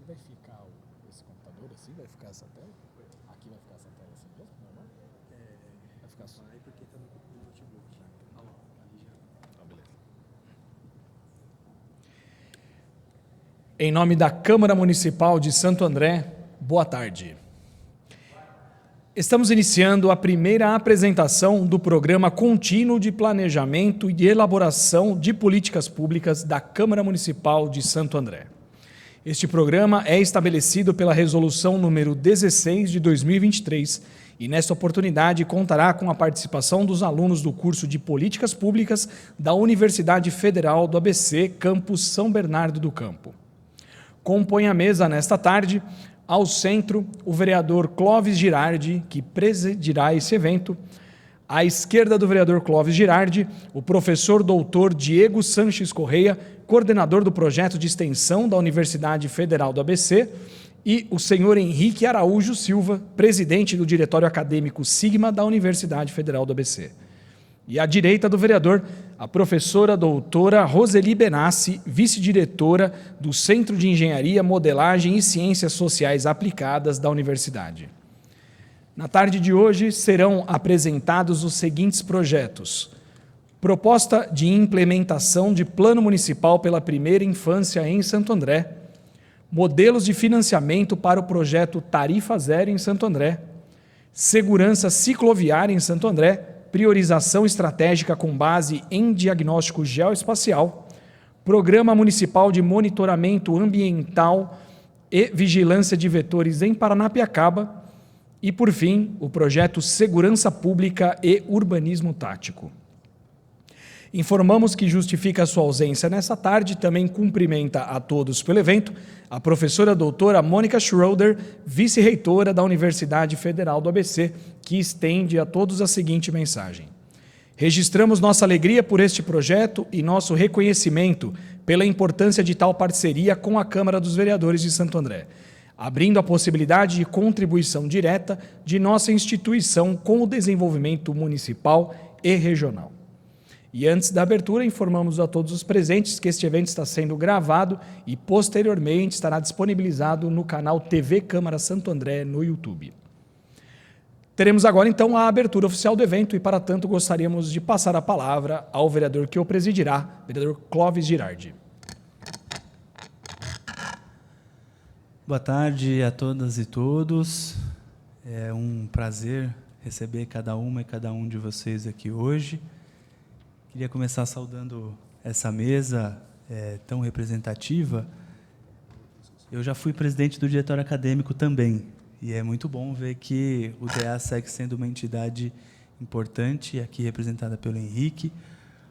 vai ficar esse computador assim? Vai ficar essa tela? Aqui vai ficar essa tela assim mesmo? Normal? Vai ficar só. Vai porque tá no notebook. Ah, lá, ali já. Tá, beleza. Em nome da Câmara Municipal de Santo André, boa tarde. Estamos iniciando a primeira apresentação do Programa Contínuo de Planejamento e de Elaboração de Políticas Públicas da Câmara Municipal de Santo André. Este programa é estabelecido pela Resolução número 16 de 2023 e, nesta oportunidade, contará com a participação dos alunos do curso de Políticas Públicas da Universidade Federal do ABC, campus São Bernardo do Campo. Compõe a mesa nesta tarde, ao centro, o vereador Clóvis Girardi, que presidirá esse evento. À esquerda do vereador Clóvis Girardi, o professor doutor Diego Sanches Correia, coordenador do projeto de extensão da Universidade Federal do ABC, e o senhor Henrique Araújo Silva, presidente do Diretório Acadêmico Sigma da Universidade Federal do ABC. E à direita do vereador, a professora doutora Roseli Benassi, vice-diretora do Centro de Engenharia, Modelagem e Ciências Sociais Aplicadas da Universidade. Na tarde de hoje serão apresentados os seguintes projetos: proposta de implementação de Plano Municipal pela Primeira Infância em Santo André, modelos de financiamento para o projeto Tarifa Zero em Santo André, segurança cicloviária em Santo André, priorização estratégica com base em diagnóstico geoespacial, Programa Municipal de Monitoramento Ambiental e Vigilância de Vetores em Paranapiacaba e, por fim, o projeto Segurança Pública e Urbanismo Tático. Informamos que justifica a sua ausência nessa tarde, também cumprimenta a todos pelo evento, a professora doutora Mônica Schroeder, vice-reitora da Universidade Federal do ABC, que estende a todos a seguinte mensagem: registramos nossa alegria por este projeto e nosso reconhecimento pela importância de tal parceria com a Câmara dos Vereadores de Santo André, abrindo a possibilidade de contribuição direta de nossa instituição com o desenvolvimento municipal e regional. E antes da abertura, informamos a todos os presentes que este evento está sendo gravado e, posteriormente, estará disponibilizado no canal TV Câmara Santo André no YouTube. Teremos agora, então, a abertura oficial do evento e, para tanto, gostaríamos de passar a palavra ao vereador que o presidirá, vereador Clóvis Girardi. Boa tarde a todas e todos. É um prazer receber cada uma e cada um de vocês aqui hoje. Queria começar saudando essa mesa tão representativa. Eu já fui presidente do diretório acadêmico também, e é muito bom ver que o DA segue sendo uma entidade importante, aqui representada pelo Henrique.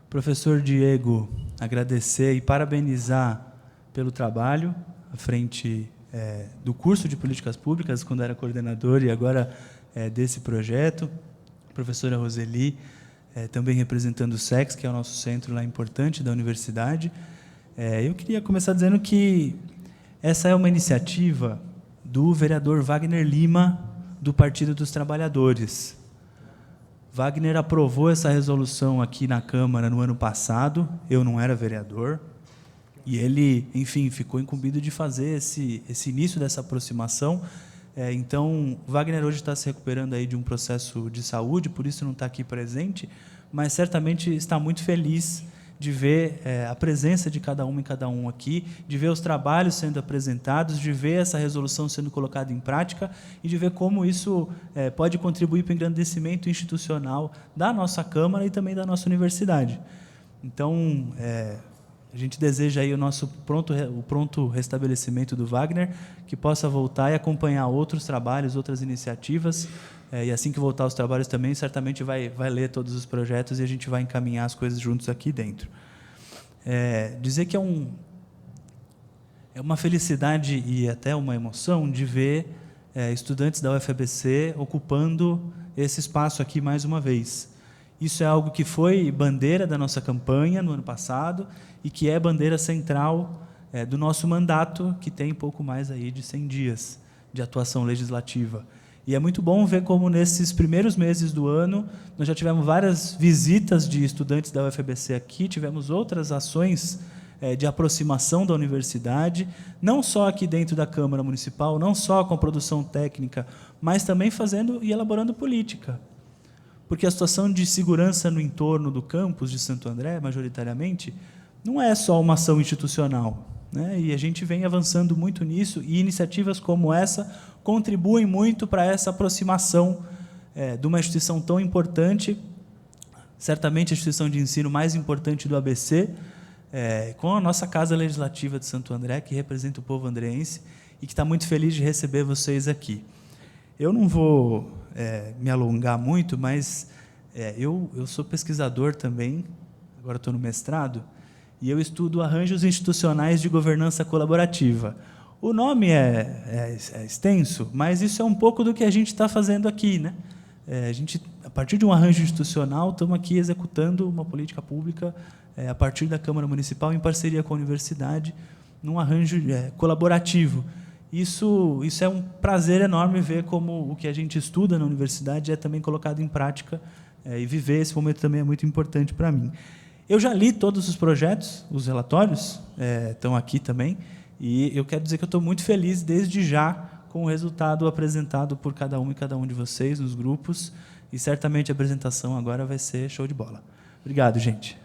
Professor Diego, agradecer e parabenizar pelo trabalho à frente do curso de Políticas Públicas, quando era coordenador, e agora desse projeto. Professora Roseli, também representando o SEX, que é o nosso centro lá importante da universidade. Eu queria começar dizendo que essa é uma iniciativa do vereador Wagner Lima, do Partido dos Trabalhadores. Wagner aprovou essa resolução aqui na Câmara no ano passado, eu não era vereador, e ele, enfim, ficou incumbido de fazer esse início dessa aproximação. Então, Wagner hoje está se recuperando aí de um processo de saúde, por isso não está aqui presente, mas certamente está muito feliz de ver a presença de cada uma e cada um aqui, de ver os trabalhos sendo apresentados, de ver essa resolução sendo colocada em prática e de ver como isso pode contribuir para o engrandecimento institucional da nossa Câmara e também da nossa universidade. Então, a gente deseja aí o pronto restabelecimento do Wagner, que possa voltar e acompanhar outros trabalhos, outras iniciativas, e assim que voltar aos trabalhos também, certamente vai ler todos os projetos e a gente vai encaminhar as coisas juntos aqui dentro. Dizer que é uma felicidade e até uma emoção de ver estudantes da UFABC ocupando esse espaço aqui mais uma vez. Isso é algo que foi bandeira da nossa campanha no ano passado e que é bandeira central do nosso mandato, que tem pouco mais aí de 100 dias de atuação legislativa. E é muito bom ver como, nesses primeiros meses do ano, nós já tivemos várias visitas de estudantes da UFABC aqui, tivemos outras ações de aproximação da universidade, não só aqui dentro da Câmara Municipal, não só com a produção técnica, mas também fazendo e elaborando política. Porque a situação de segurança no entorno do campus de Santo André, majoritariamente, não é só uma ação institucional, né? E a gente vem avançando muito nisso, e iniciativas como essa contribuem muito para essa aproximação de uma instituição tão importante, certamente a instituição de ensino mais importante do ABC, com a nossa Casa Legislativa de Santo André, que representa o povo andreense, e que está muito feliz de receber vocês aqui. Eu não vou me alongar muito, mas eu sou pesquisador também, agora estou no mestrado, e eu estudo arranjos institucionais de governança colaborativa. O nome é extenso, mas isso é um pouco do que a gente está fazendo aqui, né? A gente, a partir de um arranjo institucional, estamos aqui executando uma política pública a partir da Câmara Municipal, em parceria com a universidade, num arranjo colaborativo. Isso é um prazer enorme ver como o que a gente estuda na universidade é também colocado em prática, e viver esse momento também é muito importante para mim. Eu já li todos os projetos, os relatórios estão aqui também, e eu quero dizer que eu estou muito feliz desde já com o resultado apresentado por cada um e cada um de vocês nos grupos, e certamente a apresentação agora vai ser show de bola. Obrigado, gente.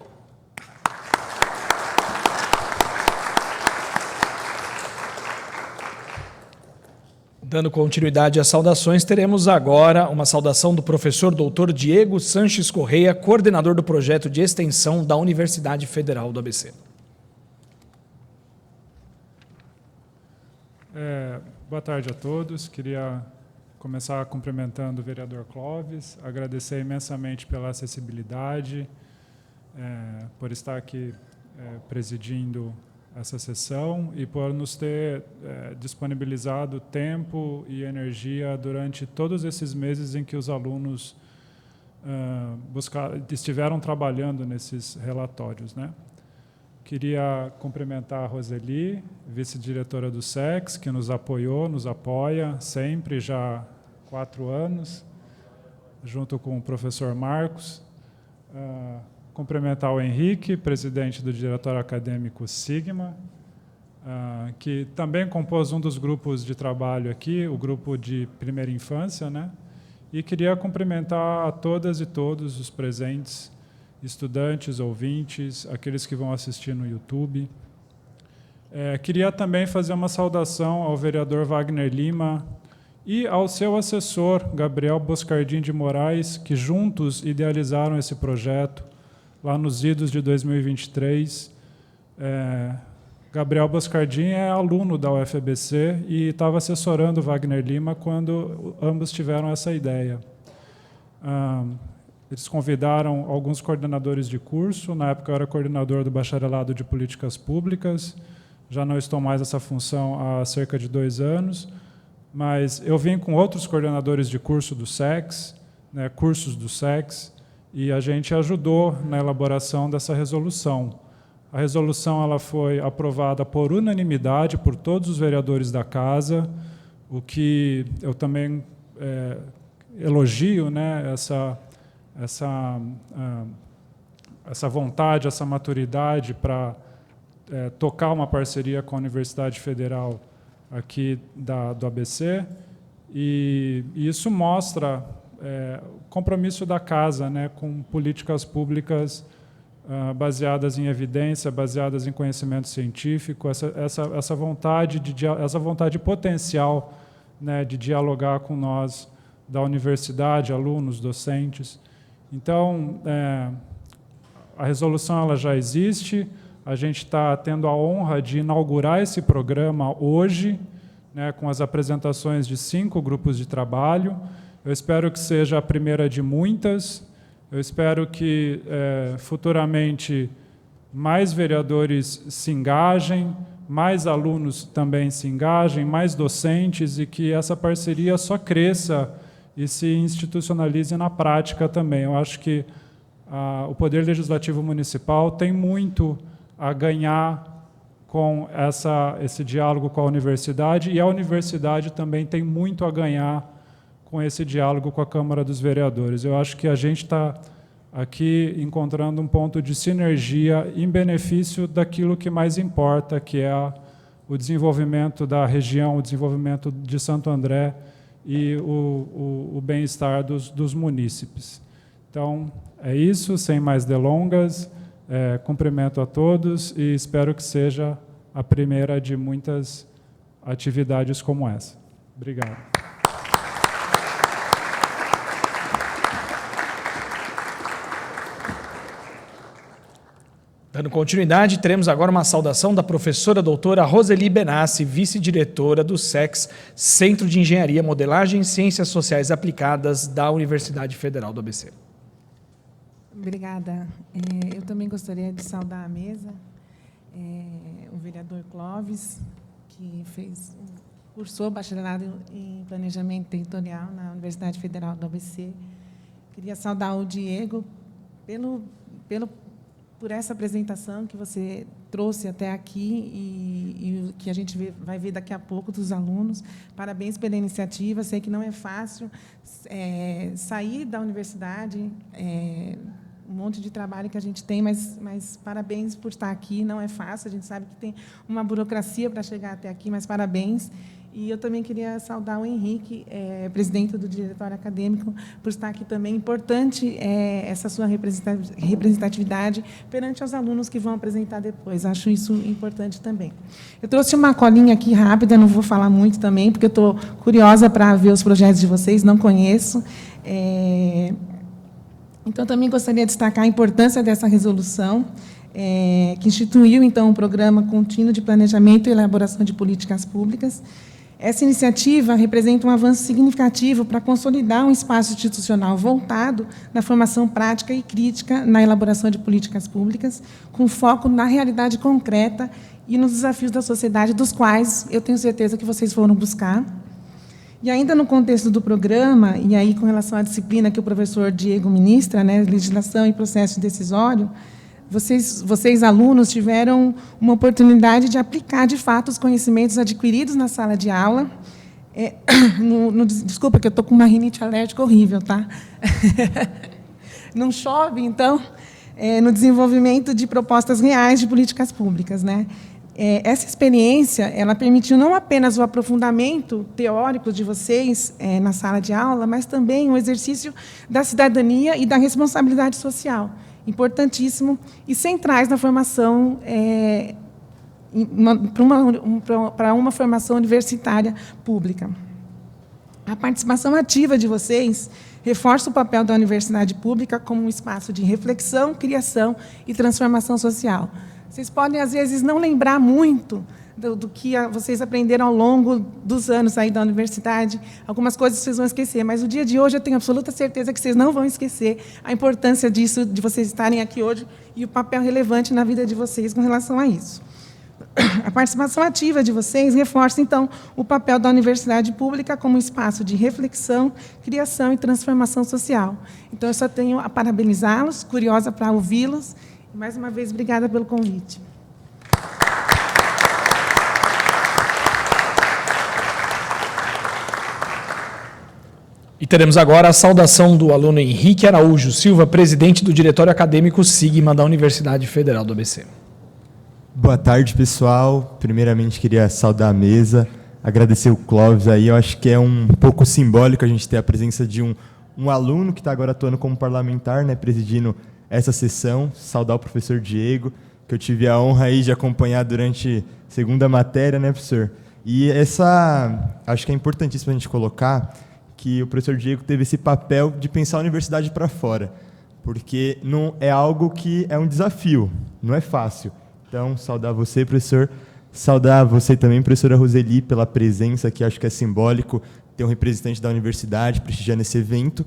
Dando continuidade às saudações, teremos agora uma saudação do professor Dr. Diego Sanches Correia, coordenador do projeto de extensão da Universidade Federal do ABC. Boa tarde a todos. Queria começar cumprimentando o vereador Clóvis, agradecer imensamente pela acessibilidade, por estar aqui presidindo essa sessão e por nos ter disponibilizado tempo e energia durante todos esses meses em que os alunos estiveram trabalhando nesses relatórios, né? Queria cumprimentar a Roseli, vice-diretora do SEX, que nos apoiou, nos apoia sempre, já há 4 anos, junto com o professor Marcos. Cumprimentar o Henrique, presidente do Diretório Acadêmico Sigma, que também compôs um dos grupos de trabalho aqui, o grupo de primeira infância, né? E queria cumprimentar a todas e todos os presentes, estudantes, ouvintes, aqueles que vão assistir no YouTube. Queria também fazer uma saudação ao vereador Wagner Lima e ao seu assessor, Gabriel Boscardin de Moraes, que juntos idealizaram esse projeto lá nos idos de 2023. Gabriel Boscardin é aluno da UFABC e estava assessorando o Wagner Lima quando ambos tiveram essa ideia. Eles convidaram alguns coordenadores de curso. Na época eu era coordenador do Bacharelado de Políticas Públicas, já não estou mais nessa função há cerca de 2 anos, mas eu vim com outros coordenadores de curso do SEX, né, cursos do SEX, e a gente ajudou na elaboração dessa resolução. A resolução ela foi aprovada por unanimidade por todos os vereadores da Casa, o que eu também elogio, né, essa vontade, essa maturidade para tocar uma parceria com a Universidade Federal aqui do ABC, e isso mostra o compromisso da Casa, né, com políticas públicas baseadas em evidência, baseadas em conhecimento científico, essa vontade potencial, né, de dialogar com nós da universidade, alunos, docentes. Então, a resolução ela já existe, a gente está tendo a honra de inaugurar esse programa hoje, né, com as apresentações de 5 grupos de trabalho. Eu espero que seja a primeira de muitas, eu espero que futuramente mais vereadores se engajem, mais alunos também se engajem, mais docentes, e que essa parceria só cresça e se institucionalize na prática também. Eu acho que o Poder Legislativo Municipal tem muito a ganhar com esse diálogo com a universidade, e a universidade também tem muito a ganhar com esse diálogo com a Câmara dos Vereadores. Eu acho que a gente está aqui encontrando um ponto de sinergia em benefício daquilo que mais importa, que é o desenvolvimento da região, o desenvolvimento de Santo André e o bem-estar dos munícipes. Então, é isso, sem mais delongas, cumprimento a todos e espero que seja a primeira de muitas atividades como essa. Obrigado. Dando continuidade, teremos agora uma saudação da professora doutora Roseli Benassi, vice-diretora do SEX, Centro de Engenharia, Modelagem e Ciências Sociais Aplicadas da Universidade Federal do ABC. Obrigada. Eu também gostaria de saudar a mesa, o vereador Clóvis, que cursou bacharelado em Planejamento Territorial na Universidade Federal do ABC. Queria saudar o Diego por essa apresentação que você trouxe até aqui e que a gente vai ver daqui a pouco dos alunos. Parabéns pela iniciativa. Sei que não é fácil sair da universidade, um monte de trabalho que a gente tem, mas parabéns por estar aqui. Não é fácil, a gente sabe que tem uma burocracia para chegar até aqui, mas parabéns. E eu também queria saudar o Henrique, presidente do Diretório Acadêmico, por estar aqui também. Importante essa sua representatividade perante os alunos que vão apresentar depois. Acho isso importante também. Eu trouxe uma colinha aqui rápida, não vou falar muito também, porque eu estou curiosa para ver os projetos de vocês, não conheço. Então, também gostaria de destacar a importância dessa resolução, que instituiu, então, um programa contínuo de planejamento e elaboração de políticas públicas. Essa iniciativa representa um avanço significativo para consolidar um espaço institucional voltado na formação prática e crítica na elaboração de políticas públicas, com foco na realidade concreta e nos desafios da sociedade, dos quais eu tenho certeza que vocês foram buscar. E ainda no contexto do programa, e aí com relação à disciplina que o professor Diego ministra, legislação e processo decisório, vocês, alunos, tiveram uma oportunidade de aplicar, de fato, os conhecimentos adquiridos na sala de aula. Desculpa, que eu estou com uma rinite alérgica horrível, tá? Não chove, então, no desenvolvimento de propostas reais de políticas públicas, essa experiência, ela permitiu não apenas o aprofundamento teórico de vocês na sala de aula, mas também o exercício da cidadania e da responsabilidade social, importantíssimo, e centrais na formação, para uma formação universitária pública. A participação ativa de vocês reforça o papel da universidade pública como um espaço de reflexão, criação e transformação social. Vocês podem, às vezes, não lembrar muito do que vocês aprenderam ao longo dos anos aí da universidade. Algumas coisas vocês vão esquecer, mas o dia de hoje eu tenho absoluta certeza que vocês não vão esquecer a importância disso, de vocês estarem aqui hoje e o papel relevante na vida de vocês com relação a isso. A participação ativa de vocês reforça, então, o papel da universidade pública como espaço de reflexão, criação e transformação social. Então, eu só tenho a parabenizá-los, curiosa para ouvi-los. Mais uma vez, obrigada pelo convite. E teremos agora a saudação do aluno Henrique Araújo Silva, presidente do Diretório Acadêmico Sigma da Universidade Federal do ABC. Boa tarde, pessoal. Primeiramente, queria saudar a mesa, agradecer o Clóvis aí. Eu acho que é um pouco simbólico a gente ter a presença de um aluno que está agora atuando como parlamentar, presidindo essa sessão. Saudar o professor Diego, que eu tive a honra aí de acompanhar durante a segunda matéria, professor? E acho que é importantíssimo a gente colocar que o professor Diego teve esse papel de pensar a universidade para fora, porque não é algo que é um desafio, não é fácil. Então, saudar você, professor, saudar você também, professora Roseli, pela presença, que acho que é simbólico ter um representante da universidade prestigiando esse evento,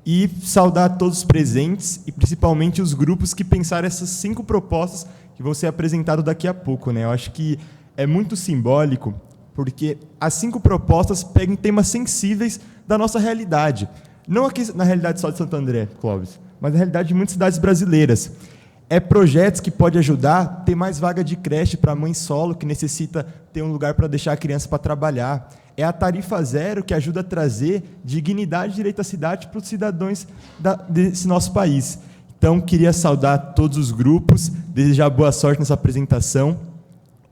e saudar todos os presentes e principalmente os grupos que pensaram essas 5 propostas que vão ser apresentadas daqui a pouco. Eu acho que é muito simbólico, porque as 5 propostas pegam temas sensíveis da nossa realidade. Não aqui na realidade só de Santo André, Clóvis, mas na realidade de muitas cidades brasileiras. Projetos que podem ajudar a ter mais vaga de creche para mãe solo, que necessita ter um lugar para deixar a criança para trabalhar. A tarifa zero, que ajuda a trazer dignidade e direito à cidade para os cidadãos desse nosso país. Então, queria saudar todos os grupos, desejar boa sorte nessa apresentação,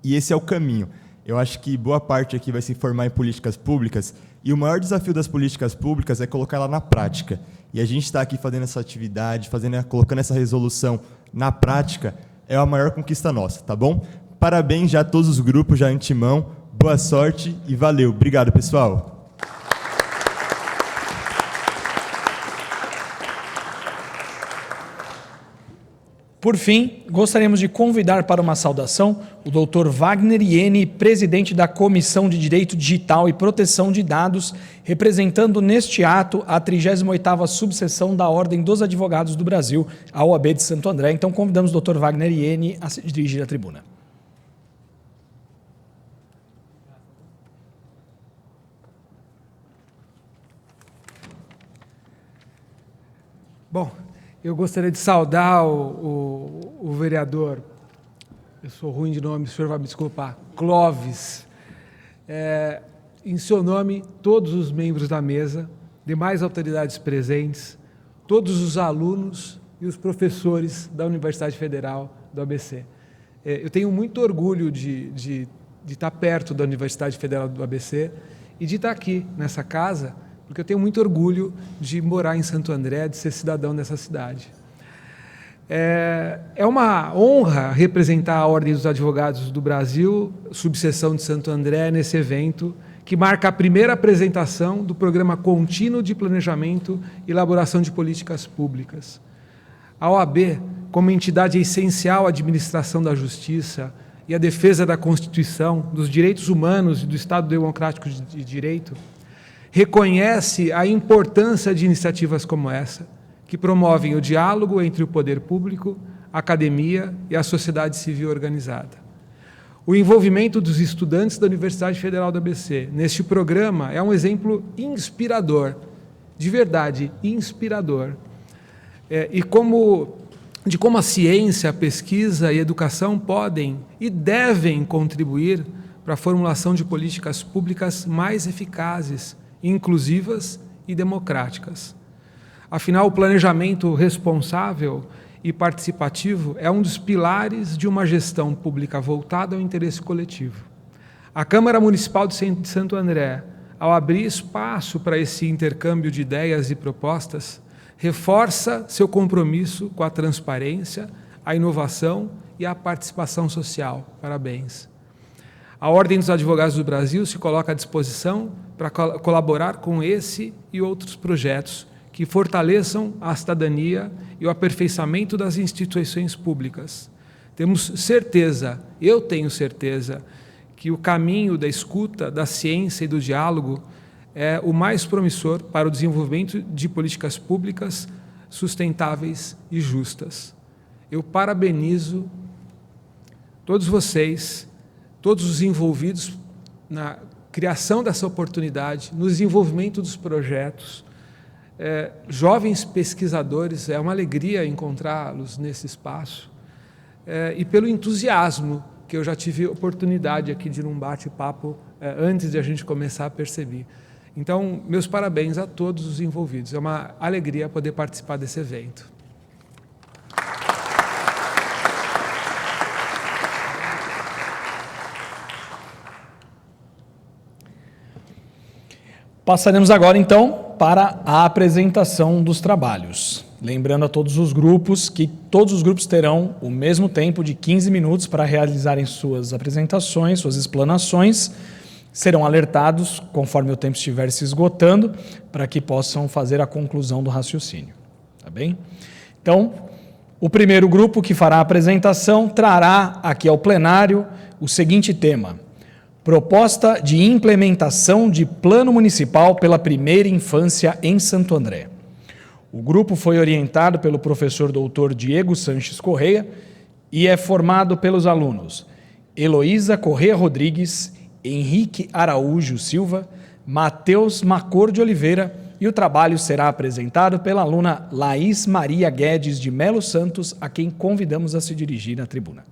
e esse é o caminho. Eu acho que boa parte aqui vai se formar em políticas públicas, e o maior desafio das políticas públicas é colocar ela na prática. E a gente está aqui fazendo essa atividade, colocando essa resolução na prática, é a maior conquista nossa, tá bom? Parabéns já a todos os grupos, já antemão, boa sorte e valeu. Obrigado, pessoal. Por fim, gostaríamos de convidar para uma saudação o Dr. Wagner Iene, presidente da Comissão de Direito Digital e Proteção de Dados, representando neste ato a 38ª subseção da Ordem dos Advogados do Brasil, a OAB de Santo André. Então, convidamos o Dr. Wagner Iene a se dirigir à tribuna. Bom, eu gostaria de saudar o vereador, eu sou ruim de nome, o senhor vai me desculpar, Clóvis. Em seu nome, todos os membros da mesa, demais autoridades presentes, todos os alunos e os professores da Universidade Federal do ABC. Eu tenho muito orgulho de estar perto da Universidade Federal do ABC e de estar aqui nessa casa, porque eu tenho muito orgulho de morar em Santo André, de ser cidadão dessa cidade. É uma honra representar a Ordem dos Advogados do Brasil, subseção de Santo André, nesse evento, que marca a primeira apresentação do Programa Contínuo de Planejamento e Elaboração de Políticas Públicas. A OAB, como entidade essencial à administração da justiça e à defesa da Constituição, dos direitos humanos e do Estado Democrático de Direito, reconhece a importância de iniciativas como essa, que promovem o diálogo entre o poder público, a academia e a sociedade civil organizada. O envolvimento dos estudantes da Universidade Federal do ABC neste programa é um exemplo inspirador, de verdade, inspirador, de como a ciência, a pesquisa e a educação podem e devem contribuir para a formulação de políticas públicas mais eficazes, inclusivas e democráticas. Afinal, o planejamento responsável e participativo é um dos pilares de uma gestão pública voltada ao interesse coletivo. A Câmara Municipal de Santo André, ao abrir espaço para esse intercâmbio de ideias e propostas, reforça seu compromisso com a transparência, a inovação e a participação social. Parabéns. A Ordem dos Advogados do Brasil se coloca à disposição para colaborar com esse e outros projetos que fortaleçam a cidadania e o aperfeiçoamento das instituições públicas. Temos certeza, eu tenho certeza, que o caminho da escuta, da ciência e do diálogo é o mais promissor para o desenvolvimento de políticas públicas sustentáveis e justas. Eu parabenizo todos vocês, todos os envolvidos na criação dessa oportunidade, no desenvolvimento dos projetos, jovens pesquisadores, é uma alegria encontrá-los nesse espaço, e pelo entusiasmo que eu já tive oportunidade aqui de um bate-papo antes de a gente começar a perceber. Então, meus parabéns a todos os envolvidos. É uma alegria poder participar desse evento. Passaremos agora, então, para a apresentação dos trabalhos. Lembrando a todos os grupos que todos os grupos terão o mesmo tempo de 15 minutos para realizarem suas apresentações, suas explanações. Serão alertados conforme o tempo estiver se esgotando, para que possam fazer a conclusão do raciocínio. Tá bem? Então, o primeiro grupo que fará a apresentação trará aqui ao plenário o seguinte tema: Proposta de implementação de Plano Municipal pela Primeira Infância em Santo André. O grupo foi orientado pelo professor doutor Diego Sanches Correia e é formado pelos alunos Heloísa Correia Rodrigues, Henrique Araújo Silva, Matheus Macor de Oliveira, e o trabalho será apresentado pela aluna Laís Maria Guedes de Melo Santos, a quem convidamos a se dirigir à tribuna.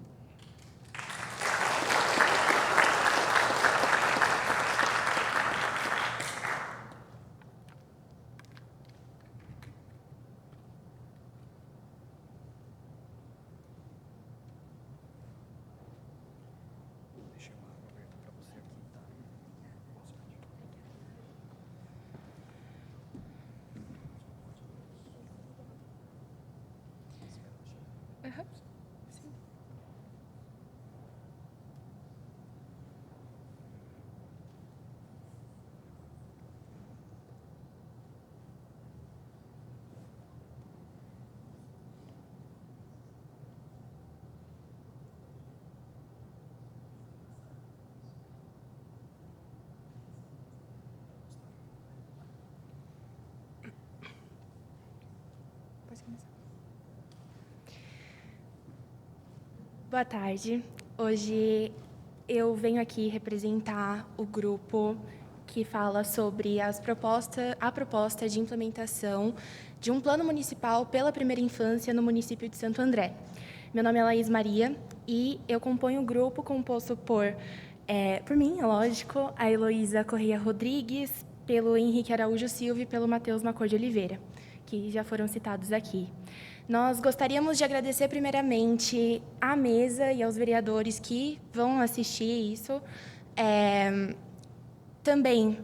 Boa tarde. Hoje eu venho aqui representar o grupo que fala sobre a proposta de implementação de um plano municipal pela primeira infância no município de Santo André. Meu nome é Laís Maria e eu componho o grupo composto por mim, é lógico, a Heloísa Correia Rodrigues, pelo Henrique Araújo Silva e pelo Matheus Macor de Oliveira, que já foram citados aqui. Nós gostaríamos de agradecer primeiramente à mesa e aos vereadores que vão assistir isso, também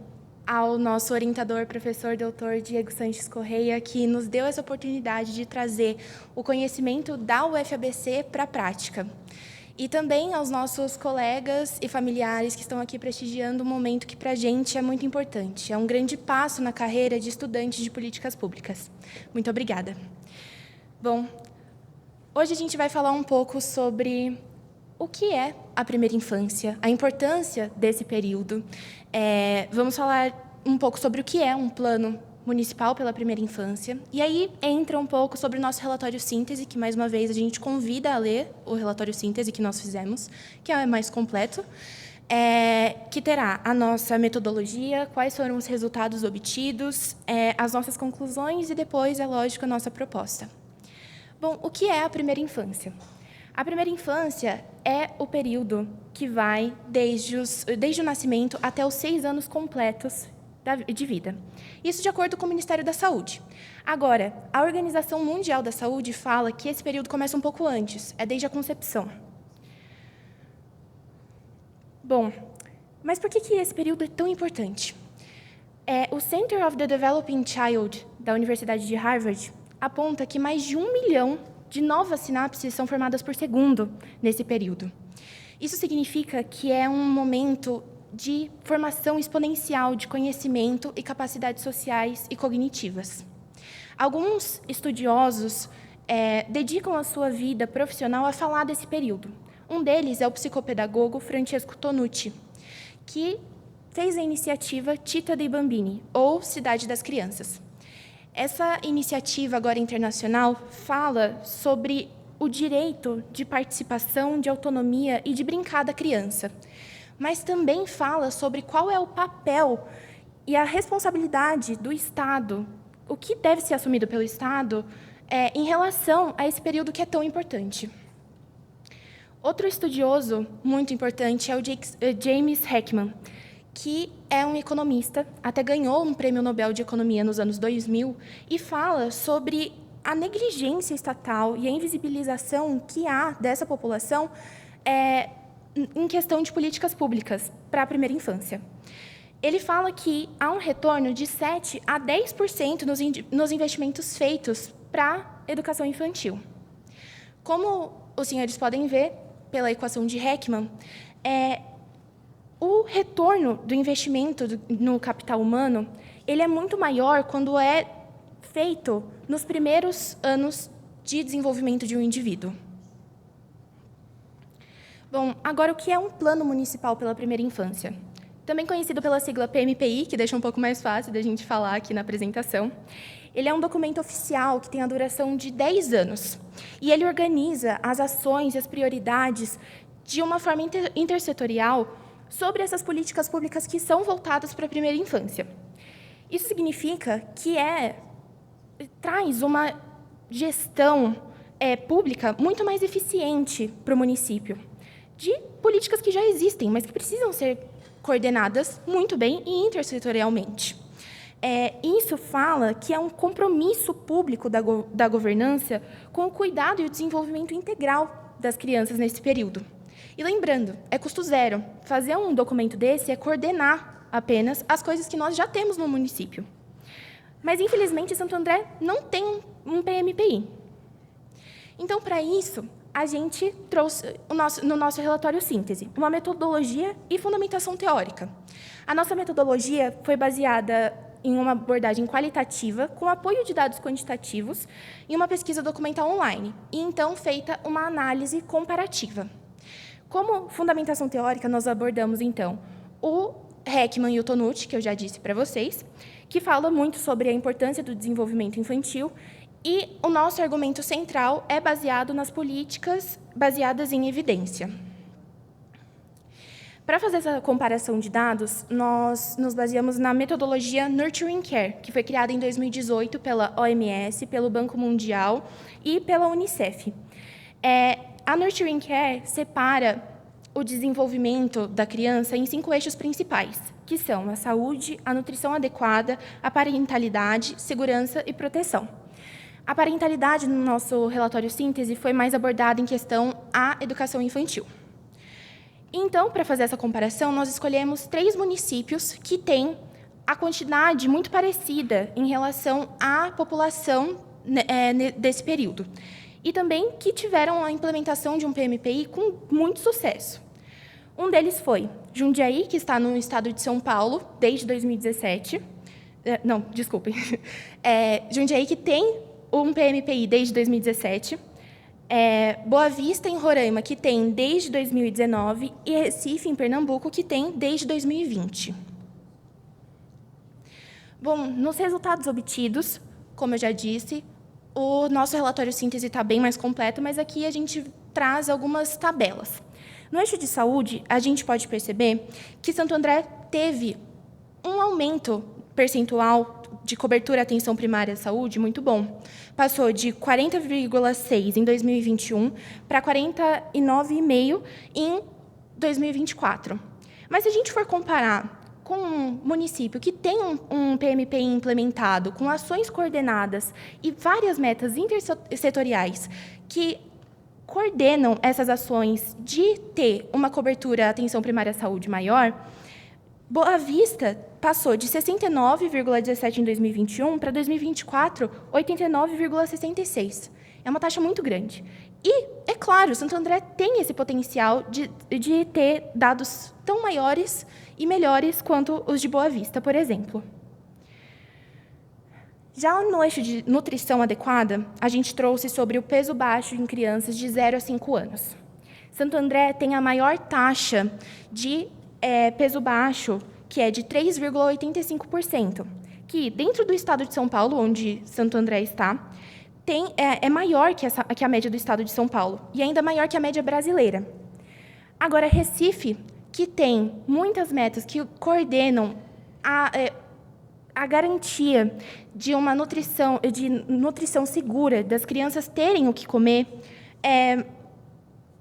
ao nosso orientador, professor doutor Diego Sanches Correia, que nos deu essa oportunidade de trazer o conhecimento da UFABC para a prática. E também aos nossos colegas e familiares que estão aqui prestigiando um momento que, para a gente, é muito importante. É um grande passo na carreira de estudante de políticas públicas. Muito obrigada. Bom, hoje a gente vai falar um pouco sobre o que é a primeira infância, a importância desse período. Vamos falar um pouco sobre o que é um plano municipal pela primeira infância. E aí entra um pouco sobre o nosso relatório síntese, que, mais uma vez, a gente convida a ler o relatório síntese que nós fizemos, que é mais completo, que terá a nossa metodologia, quais foram os resultados obtidos, as nossas conclusões e, depois, é lógico, a nossa proposta. Bom, o que é a primeira infância? A primeira infância é o período que vai desde o nascimento até os 6 anos completos de vida. Isso de acordo com o Ministério da Saúde. Agora, a Organização Mundial da Saúde fala que esse período começa um pouco antes, é desde a concepção. Bom, mas por que esse período é tão importante? O Center of the Developing Child, da Universidade de Harvard, aponta que mais de 1 milhão de novas sinapses são formadas por segundo nesse período. Isso significa que é um momento de formação exponencial de conhecimento e capacidades sociais e cognitivas. Alguns estudiosos dedicam a sua vida profissional a falar desse período. Um deles é o psicopedagogo Francesco Tonucci, que fez a iniciativa Città dei Bambini, ou Cidade das Crianças. Essa iniciativa, agora internacional, fala sobre o direito de participação, de autonomia e de brincar da criança, mas também fala sobre qual é o papel e a responsabilidade do Estado, o que deve ser assumido pelo Estado em relação a esse período que é tão importante. Outro estudioso muito importante é o James Heckman, que é um economista, até ganhou um prêmio Nobel de Economia nos anos 2000, e fala sobre a negligência estatal e a invisibilização que há dessa população em questão de políticas públicas para a primeira infância. Ele fala que há um retorno de 7% a 10% nos investimentos feitos para a educação infantil. Como os senhores podem ver, pela equação de Heckman, o retorno do investimento no capital humano ele é muito maior quando é feito nos primeiros anos de desenvolvimento de um indivíduo. Bom, agora o que é um plano municipal pela primeira infância? Também conhecido pela sigla PMPI, que deixa um pouco mais fácil da gente falar aqui na apresentação. Ele é um documento oficial que tem a duração de 10 anos. E ele organiza as ações e as prioridades de uma forma intersetorial sobre essas políticas públicas que são voltadas para a primeira infância. Isso significa que traz uma gestão pública muito mais eficiente para o município, de políticas que já existem, mas que precisam ser coordenadas muito bem e intersetorialmente. Isso fala que é um compromisso público da governança com o cuidado e o desenvolvimento integral das crianças nesse período. E lembrando, é custo zero. Fazer um documento desse é coordenar apenas as coisas que nós já temos no município. Mas, infelizmente, Santo André não tem um PMPI. Então, para isso, a gente trouxe no nosso relatório síntese uma metodologia e fundamentação teórica. A nossa metodologia foi baseada em uma abordagem qualitativa, com apoio de dados quantitativos e uma pesquisa documental online, e então feita uma análise comparativa. Como fundamentação teórica, nós abordamos, então, o Heckman e o Tonucci, que eu já disse para vocês, que fala muito sobre a importância do desenvolvimento infantil, e o nosso argumento central é baseado nas políticas baseadas em evidência. Para fazer essa comparação de dados, nós nos baseamos na metodologia Nurturing Care, que foi criada em 2018 pela OMS, pelo Banco Mundial e pela Unicef. A Nurturing Care separa o desenvolvimento da criança em 5 eixos principais, que são a saúde, a nutrição adequada, a parentalidade, segurança e proteção. A parentalidade, no nosso relatório síntese, foi mais abordada em questão à educação infantil. Então, para fazer essa comparação, nós escolhemos 3 municípios que têm a quantidade muito parecida em relação à população desse período. E também que tiveram a implementação de um PMPI com muito sucesso. Um deles foi Jundiaí, que está no estado de São Paulo desde 2017. Não, desculpem. Jundiaí, que tem um PMPI desde 2017. Boa Vista, em Roraima, que tem desde 2019, e Recife, em Pernambuco, que tem desde 2020. Bom, nos resultados obtidos, como eu já disse, o nosso relatório síntese está bem mais completo, mas aqui a gente traz algumas tabelas. No eixo de saúde, a gente pode perceber que Santo André teve um aumento percentual de cobertura à atenção primária à saúde muito bom. Passou de 40,6% em 2021 para 49,5% em 2024. Mas se a gente for comparar com um município que tem um PMPI implementado, com ações coordenadas e várias metas intersetoriais que coordenam essas ações de ter uma cobertura à atenção primária à saúde maior, Boa Vista passou de 69,17% em 2021 para 2024, 89,66%. É uma taxa muito grande. E, é claro, Santo André tem esse potencial de ter dados tão maiores e melhores quanto os de Boa Vista, por exemplo. Já no eixo de nutrição adequada, a gente trouxe sobre o peso baixo em crianças de 0 a 5 anos. Santo André tem a maior taxa de peso baixo, que é de 3,85%, que, dentro do estado de São Paulo, onde Santo André está, é maior que a média do estado de São Paulo, e ainda maior que a média brasileira. Agora, Recife, que tem muitas metas que coordenam a garantia de uma nutrição segura, das crianças terem o que comer,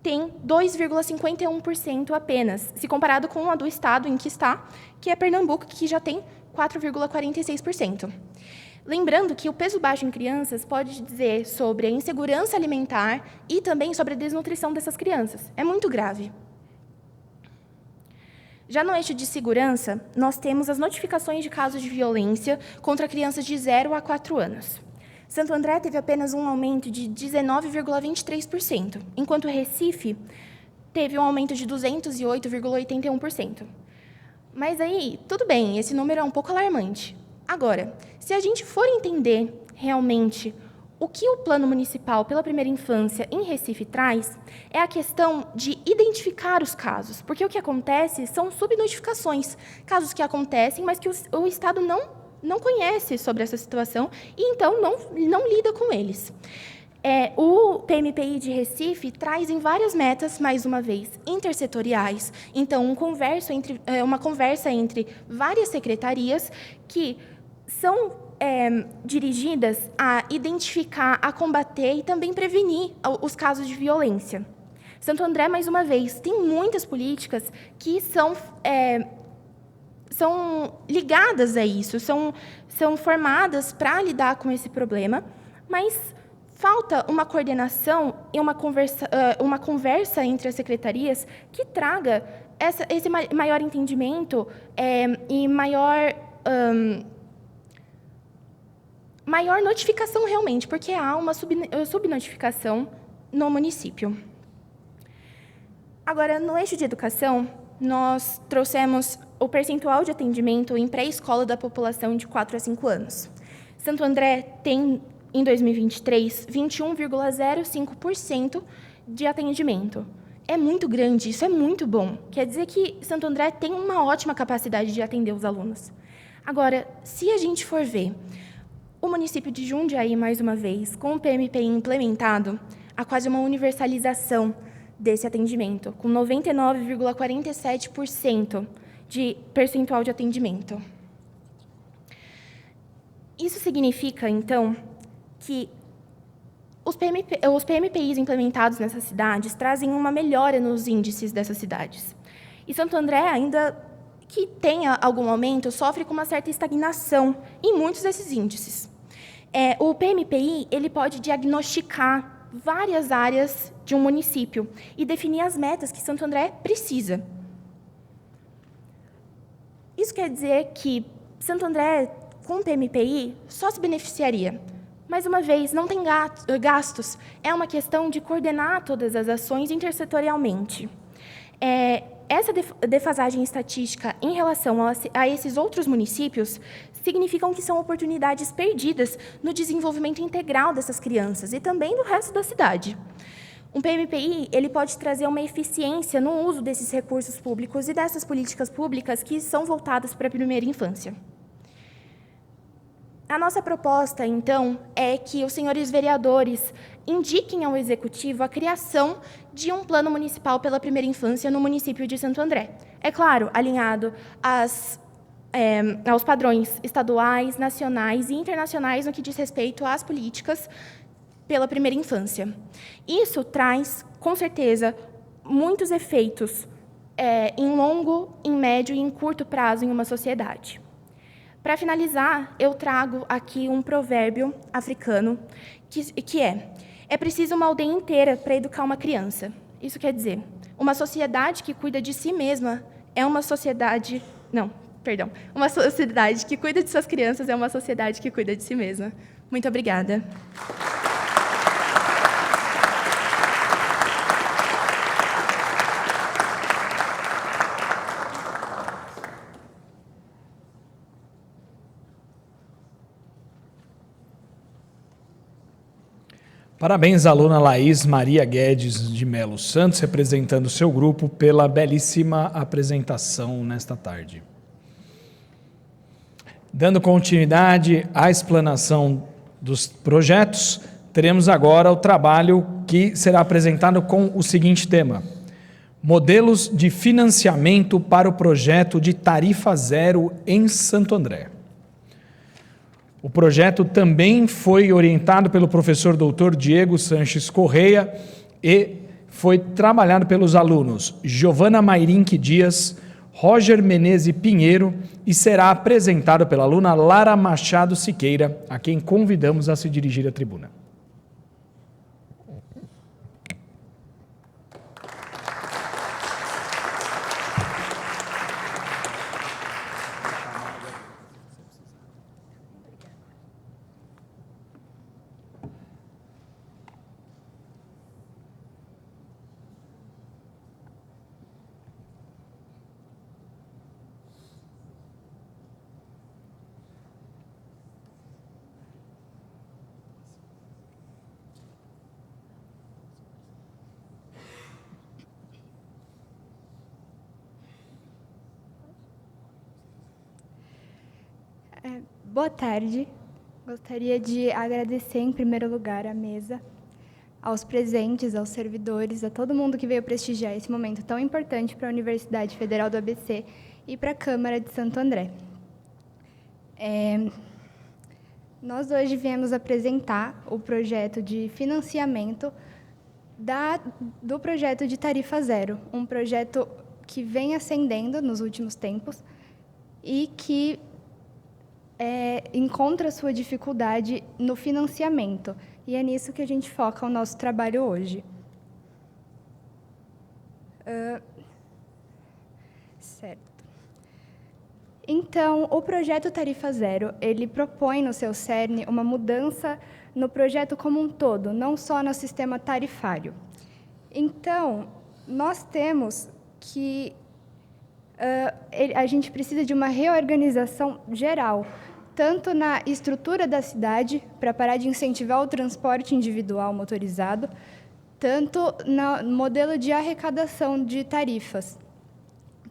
tem 2,51% apenas, se comparado com a do estado em que está, que é Pernambuco, que já tem 4,46%. Lembrando que o peso baixo em crianças pode dizer sobre a insegurança alimentar e também sobre a desnutrição dessas crianças. É muito grave. Já no eixo de segurança, nós temos as notificações de casos de violência contra crianças de 0 a 4 anos. Santo André teve apenas um aumento de 19,23%, enquanto Recife teve um aumento de 208,81%. Mas aí, tudo bem, esse número é um pouco alarmante. Agora, se a gente for entender realmente o que o Plano Municipal pela Primeira Infância em Recife traz, é a questão de identificar os casos, porque o que acontece são subnotificações, casos que acontecem, mas que o Estado não conhece sobre essa situação e, então, não lida com eles. O PMPI de Recife traz em várias metas, mais uma vez, intersetoriais. Então, uma conversa entre várias secretarias que são dirigidas a identificar, a combater e também prevenir os casos de violência. Santo André, mais uma vez, tem muitas políticas que são ligadas a isso, são formadas para lidar com esse problema, mas falta uma coordenação e uma conversa entre as secretarias que traga esse maior entendimento e maior notificação realmente, porque há uma subnotificação no município. Agora, no eixo de educação, nós trouxemos o percentual de atendimento em pré-escola da população de 4 a 5 anos. Santo André tem, em 2023, 21,05% de atendimento. É muito grande, isso é muito bom. Quer dizer que Santo André tem uma ótima capacidade de atender os alunos. Agora, se a gente for ver o município de Jundiaí, mais uma vez, com o PMPI implementado, a quase uma universalização desse atendimento, com 99,47% de percentual de atendimento. Isso significa, então, que os PMPIs implementados nessas cidades trazem uma melhora nos índices dessas cidades. E Santo André, ainda que tenha algum aumento, sofre com uma certa estagnação em muitos desses índices. O PMPI ele pode diagnosticar várias áreas de um município e definir as metas que Santo André precisa. Isso quer dizer que Santo André, com o PMPI, só se beneficiaria. Mais uma vez, não tem gastos. É uma questão de coordenar todas as ações intersetorialmente. Essa defasagem estatística em relação a esses outros municípios significam que são oportunidades perdidas no desenvolvimento integral dessas crianças e também do resto da cidade. Um PMPI ele pode trazer uma eficiência no uso desses recursos públicos e dessas políticas públicas que são voltadas para a primeira infância. A nossa proposta, então, é que os senhores vereadores indiquem ao Executivo a criação de um plano municipal pela primeira infância no município de Santo André. É claro, alinhado aos padrões estaduais, nacionais e internacionais no que diz respeito às políticas pela primeira infância. Isso traz, com certeza, muitos efeitos em longo, em médio e em curto prazo em uma sociedade. Para finalizar, eu trago aqui um provérbio africano que é preciso uma aldeia inteira para educar uma criança. Isso quer dizer, uma sociedade que cuida de si mesma é uma sociedade... Uma sociedade que cuida de suas crianças é uma sociedade que cuida de si mesma. Muito obrigada. Parabéns, aluna Laís Maria Guedes de Melo Santos, representando o seu grupo, pela belíssima apresentação nesta tarde. Dando continuidade à explanação dos projetos, teremos agora o trabalho que será apresentado com o seguinte tema: Modelos de financiamento para o projeto de tarifa zero em Santo André. O projeto também foi orientado pelo professor doutor Diego Sanches Correia e foi trabalhado pelos alunos Giovana Mairinque Dias, Roger Menezes Pinheiro e será apresentado pela aluna Lara Machado Siqueira, a quem convidamos a se dirigir à tribuna. Boa tarde. Gostaria de agradecer, em primeiro lugar, à mesa, aos presentes, aos servidores, a todo mundo que veio prestigiar esse momento tão importante para a Universidade Federal do ABC e para a Câmara de Santo André. Nós hoje viemos apresentar o projeto de financiamento do projeto de tarifa zero, um projeto que vem ascendendo nos últimos tempos e que encontra sua dificuldade no financiamento. E é nisso que a gente foca o nosso trabalho hoje. Certo. Então, o projeto Tarifa Zero, ele propõe no seu cerne uma mudança no projeto como um todo, não só no sistema tarifário. Então, nós temos que a gente precisa de uma reorganização geral, tanto na estrutura da cidade, para parar de incentivar o transporte individual motorizado, tanto no modelo de arrecadação de tarifas.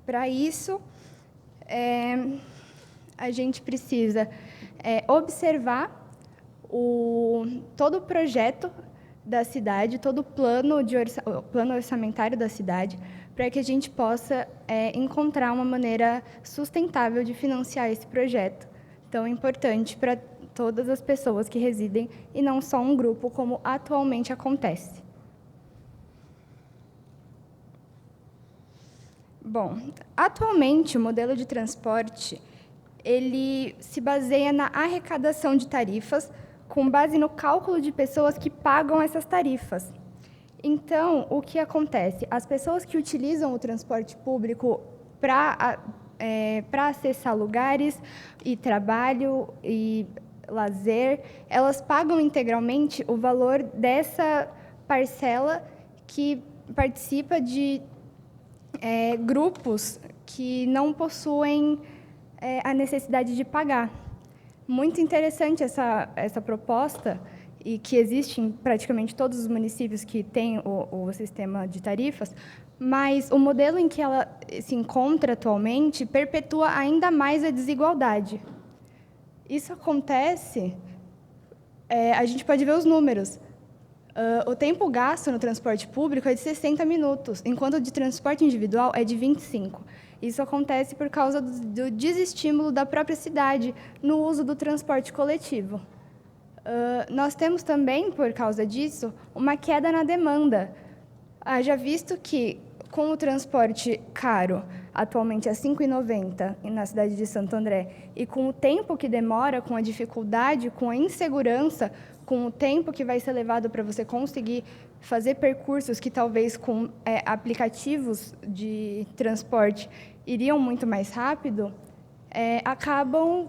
Para isso, a gente precisa observar todo o projeto da cidade, todo o plano orçamentário da cidade, para que a gente possa encontrar uma maneira sustentável de financiar esse projeto tão importante para todas as pessoas que residem e não só um grupo, como atualmente acontece. Bom, atualmente o modelo de transporte ele se baseia na arrecadação de tarifas com base no cálculo de pessoas que pagam essas tarifas. Então, o que acontece? As pessoas que utilizam o transporte público para acessar lugares e trabalho e lazer, elas pagam integralmente o valor dessa parcela que participa de grupos que não possuem a necessidade de pagar. Muito interessante essa proposta, e que existe em praticamente todos os municípios que têm o sistema de tarifas, mas o modelo em que ela se encontra atualmente perpetua ainda mais a desigualdade. Isso acontece, a gente pode ver os números. O tempo gasto no transporte público é de 60 minutos, enquanto o de transporte individual é de 25. Isso acontece por causa do desestímulo da própria cidade no uso do transporte coletivo. Nós temos também, por causa disso, uma queda na demanda. Haja visto que, com o transporte caro, atualmente é R$ 5,90 na cidade de Santo André, e com o tempo que demora, com a dificuldade, com a insegurança, com o tempo que vai ser levado para você conseguir fazer percursos que talvez com aplicativos de transporte iriam muito mais rápido, acabam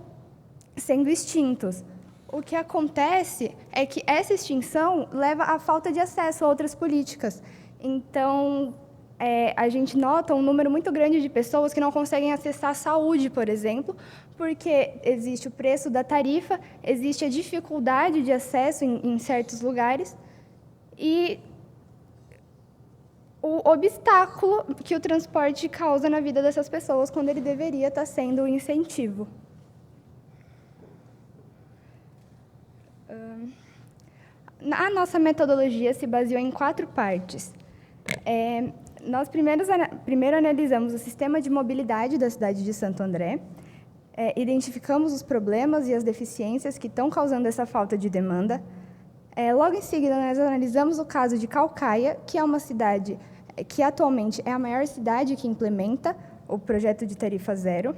sendo extintos. O que acontece é que essa extinção leva à falta de acesso a outras políticas. Então, a gente nota um número muito grande de pessoas que não conseguem acessar a saúde, por exemplo, porque existe o preço da tarifa, existe a dificuldade de acesso em certos lugares e o obstáculo que o transporte causa na vida dessas pessoas, quando ele deveria estar sendo um incentivo. A nossa metodologia se baseou em 4 partes. Nós primeiro analisamos o sistema de mobilidade da cidade de Santo André, identificamos os problemas e as deficiências que estão causando essa falta de demanda. Logo em seguida, nós analisamos o caso de Caucaia, que é uma cidade que atualmente é a maior cidade que implementa o projeto de tarifa zero.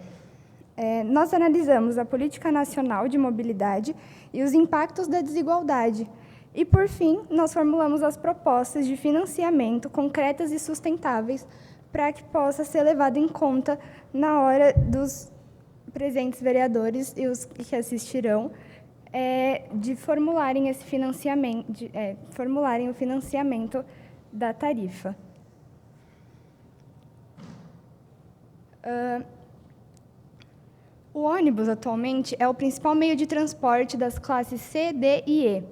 Nós analisamos a política nacional de mobilidade e os impactos da desigualdade. E, por fim, nós formulamos as propostas de financiamento concretas e sustentáveis para que possa ser levado em conta na hora dos presentes vereadores e os que assistirão de formularem esse financiamento, formularem o financiamento da tarifa. O ônibus, atualmente, é o principal meio de transporte das classes C, D e E,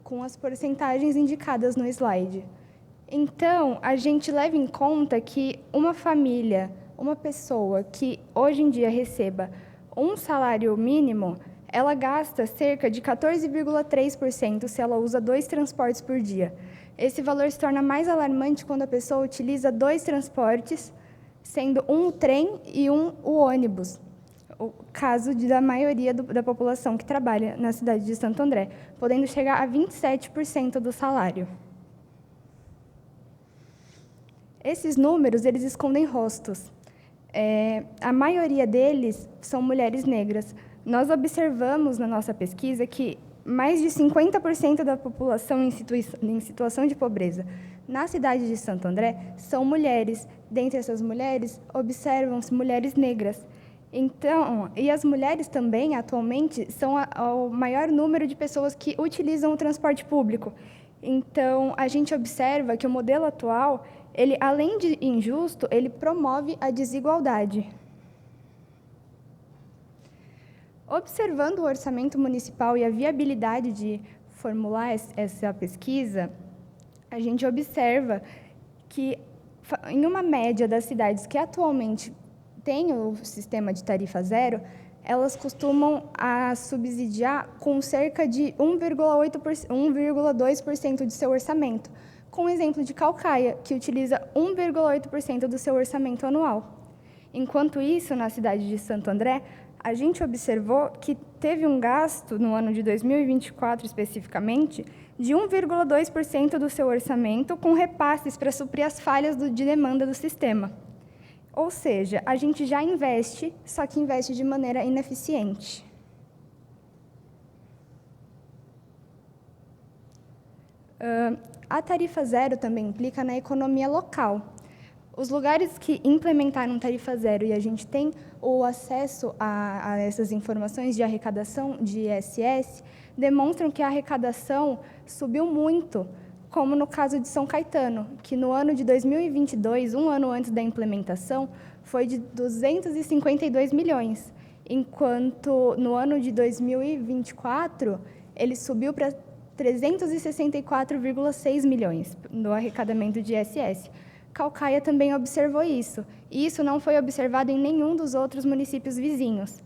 com as porcentagens indicadas no slide. Então, a gente leva em conta que uma família, uma pessoa que hoje em dia receba um salário mínimo, ela gasta cerca de 14,3% se ela usa 2 transportes por dia. Esse valor se torna mais alarmante quando a pessoa utiliza 2 transportes, sendo um trem e o ônibus. O caso da maioria da população que trabalha na cidade de Santo André, podendo chegar a 27% do salário. Esses números, eles escondem rostos. A maioria deles são mulheres negras. Nós observamos na nossa pesquisa que mais de 50% da população em situação de pobreza na cidade de Santo André são mulheres. Dentre essas mulheres, observam-se mulheres negras. Então, e as mulheres também, atualmente, são o maior número de pessoas que utilizam o transporte público. Então, a gente observa que o modelo atual, ele, além de injusto, ele promove a desigualdade. Observando o orçamento municipal e a viabilidade de formular essa pesquisa, a gente observa que, em uma média das cidades que atualmente tem o sistema de tarifa zero, elas costumam subsidiar com cerca de 1,2% de seu orçamento, com o exemplo de Caucaia, que utiliza 1,8% do seu orçamento anual. Enquanto isso, na cidade de Santo André, a gente observou que teve um gasto, no ano de 2024 especificamente, de 1,2% do seu orçamento com repasses para suprir as falhas de demanda do sistema. Ou seja, a gente já investe, só que investe de maneira ineficiente. A tarifa zero também implica na economia local. Os lugares que implementaram tarifa zero e a gente tem o acesso a essas informações de arrecadação de ISS, demonstram que a arrecadação subiu muito, como no caso de São Caetano, que no ano de 2022, um ano antes da implementação, foi de 252 milhões, enquanto no ano de 2024 ele subiu para 364,6 milhões no arrecadamento de ISS. Caucaia também observou isso, e isso não foi observado em nenhum dos outros municípios vizinhos.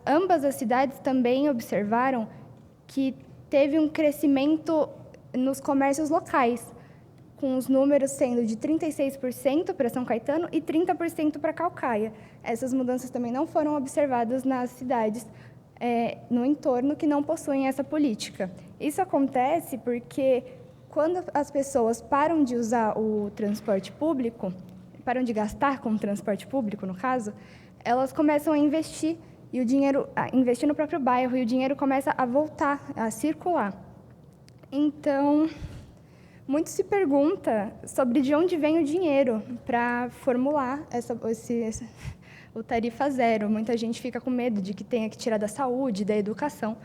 Ambas as cidades também observaram que teve um crescimento nos comércios locais, com os números sendo de 36% para São Caetano e 30% para Caucaia. Essas mudanças também não foram observadas nas cidades no entorno que não possuem essa política. Isso acontece porque, quando as pessoas param de usar o transporte público, param de gastar com o transporte público, no caso, elas começam a investir, e o dinheiro, investir no próprio bairro, e o dinheiro começa a voltar, a circular. Então, muito se pergunta sobre de onde vem o dinheiro para formular o tarifa zero. Muita gente fica com medo de que tenha que tirar da saúde, da educação,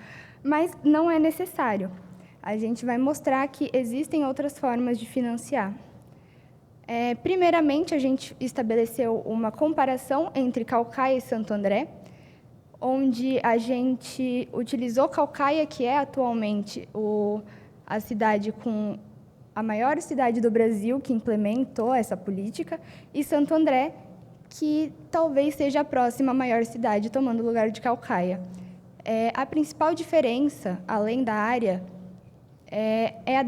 mas não é necessário. A gente vai mostrar que existem outras formas de financiar. Primeiramente, a gente estabeleceu uma comparação entre Caucaia e Santo André, onde a gente utilizou Caucaia, que é atualmente a cidade com a maior cidade do Brasil que implementou essa política, e Santo André, que talvez seja a próxima maior cidade, tomando o lugar de Caucaia. A principal diferença, além da área, é a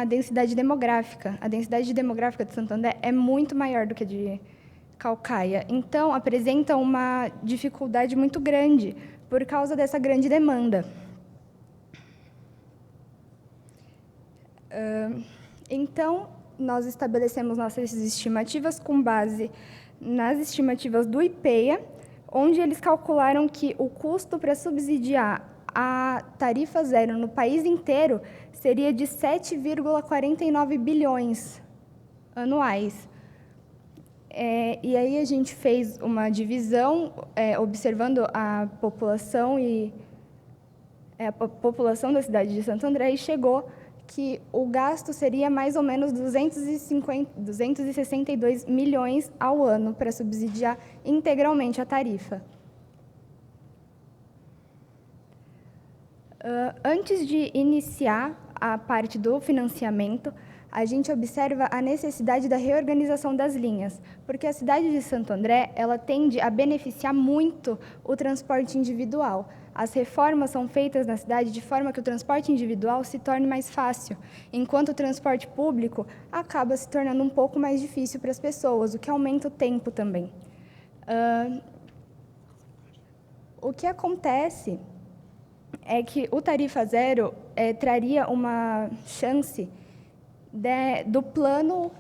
densidade demográfica. A densidade demográfica de Santo André é muito maior do que a de Caucaia. Então, apresenta uma dificuldade muito grande por causa dessa grande demanda. Então, nós estabelecemos nossas estimativas com base nas estimativas do IPEA, onde eles calcularam que o custo para subsidiar a tarifa zero no país inteiro seria de 7,49 bilhões anuais. E aí a gente fez uma divisão, observando a população da cidade de Santo André, e chegou que o gasto seria mais ou menos 262 milhões ao ano para subsidiar integralmente a tarifa. Antes de iniciar a parte do financiamento, a gente observa a necessidade da reorganização das linhas, porque a cidade de Santo André ela tende a beneficiar muito o transporte individual. As reformas são feitas na cidade de forma que o transporte individual se torne mais fácil, enquanto o transporte público acaba se tornando um pouco mais difícil para as pessoas, o que aumenta o tempo também. O que acontece é que o tarifa zero traria uma chance do plano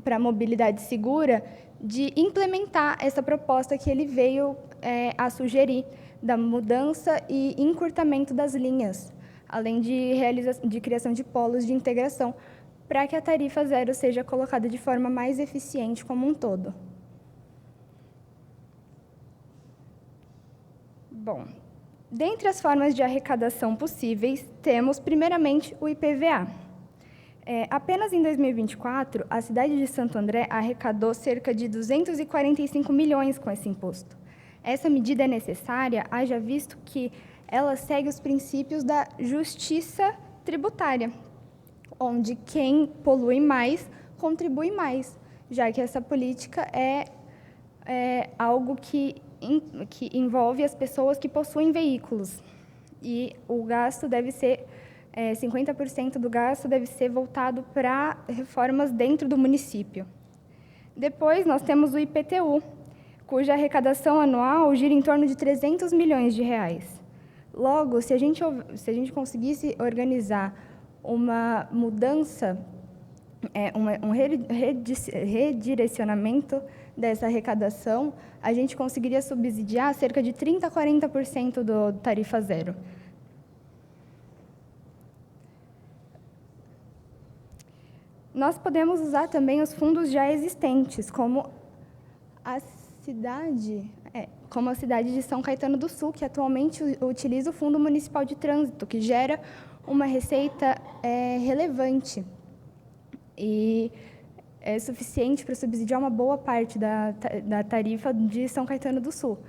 para a mobilidade segura de implementar essa proposta que ele veio a sugerir, da mudança e encurtamento das linhas, além de criação de polos de integração, para que a tarifa zero seja colocada de forma mais eficiente como um todo. Bom, dentre as formas de arrecadação possíveis, temos, primeiramente, o IPVA. Apenas em 2024, a cidade de Santo André arrecadou cerca de 245 milhões com esse imposto. Essa medida é necessária, haja visto que ela segue os princípios da justiça tributária, onde quem polui mais, contribui mais, já que essa política é algo que que envolve as pessoas que possuem veículos. E o gasto deve ser, 50% do gasto deve ser voltado para reformas dentro do município. Depois, nós temos o IPTU, cuja arrecadação anual gira em torno de 300 milhões de reais. Logo, se a gente conseguisse organizar uma mudança, um redirecionamento dessa arrecadação, a gente conseguiria subsidiar cerca de 30% a 40% do tarifa zero. Nós podemos usar também os fundos já existentes, como a cidade de São Caetano do Sul, que atualmente utiliza o Fundo Municipal de Trânsito, que gera uma receita relevante e é suficiente para subsidiar uma boa parte da tarifa de São Caetano do Sul.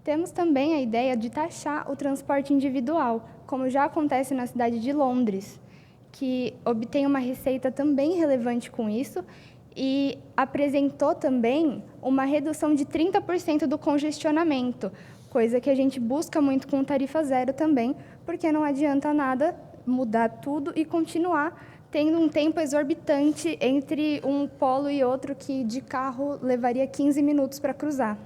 Temos também a ideia de taxar o transporte individual, como já acontece na cidade de Londres, que obtém uma receita também relevante com isso e apresentou também uma redução de 30% do congestionamento, coisa que a gente busca muito com tarifa zero também, porque não adianta nada mudar tudo e continuar tendo um tempo exorbitante entre um polo e outro que de carro levaria 15 minutos para cruzar.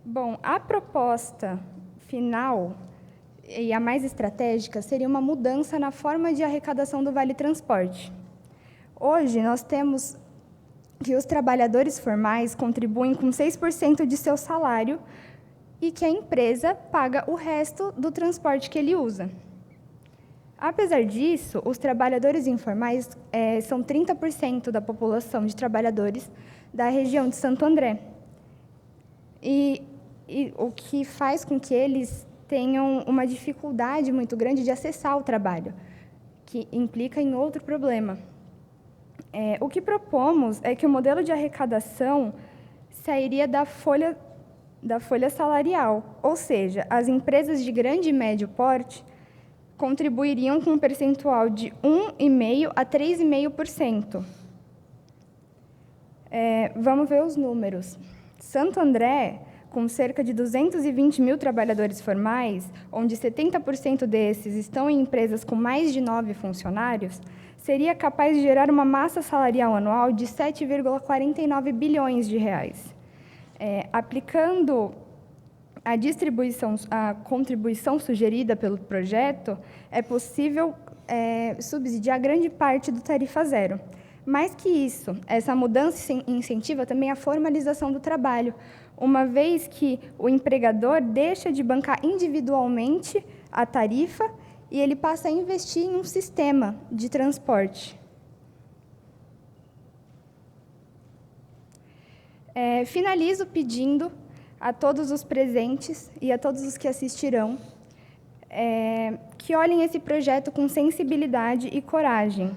Bom, a proposta final e a mais estratégica seria uma mudança na forma de arrecadação do Vale Transporte. Hoje, nós temos que os trabalhadores formais contribuem com 6% de seu salário e que a empresa paga o resto do transporte que ele usa. Apesar disso, os trabalhadores informais são 30% da população de trabalhadores da região de Santo André. E o que faz com que eles tenham uma dificuldade muito grande de acessar o trabalho, que implica em outro problema. O que propomos é que o modelo de arrecadação sairia da folha salarial, ou seja, as empresas de grande e médio porte contribuiriam com um percentual de 1,5% a 3,5%. Vamos ver os números. Santo André, com cerca de 220 mil trabalhadores formais, onde 70% desses estão em empresas com mais de 9 funcionários, seria capaz de gerar uma massa salarial anual de 7,49 bilhões de reais. Aplicando a contribuição sugerida pelo projeto, é possível subsidiar grande parte do tarifa zero. Mais que isso, essa mudança incentiva também a formalização do trabalho, uma vez que o empregador deixa de bancar individualmente a tarifa e ele passa a investir em um sistema de transporte. Finalizo pedindo a todos os presentes e a todos os que assistirão que olhem esse projeto com sensibilidade e coragem.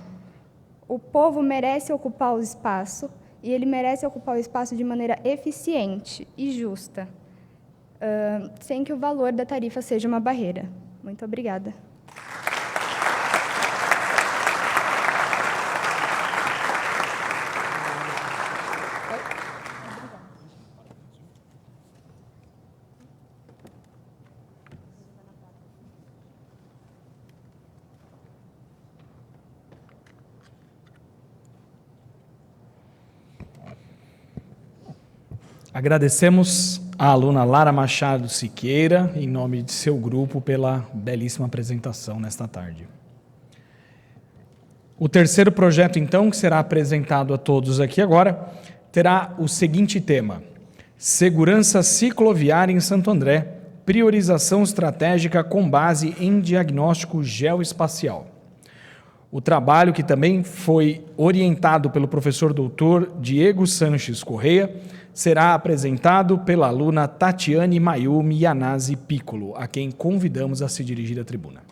O povo merece ocupar o espaço e ele merece ocupar o espaço de maneira eficiente e justa, sem que o valor da tarifa seja uma barreira. Muito obrigada. Agradecemos à aluna Lara Machado Siqueira, em nome de seu grupo, pela belíssima apresentação nesta tarde. O terceiro projeto, então, que será apresentado a todos aqui agora, terá o seguinte tema: Segurança cicloviária em Santo André, priorização estratégica com base em diagnóstico geoespacial. O trabalho, que também foi orientado pelo professor doutor Diego Sanches Correia, será apresentado pela aluna Tatiane Mayumi Yanase Piccolo, a quem convidamos a se dirigir à tribuna.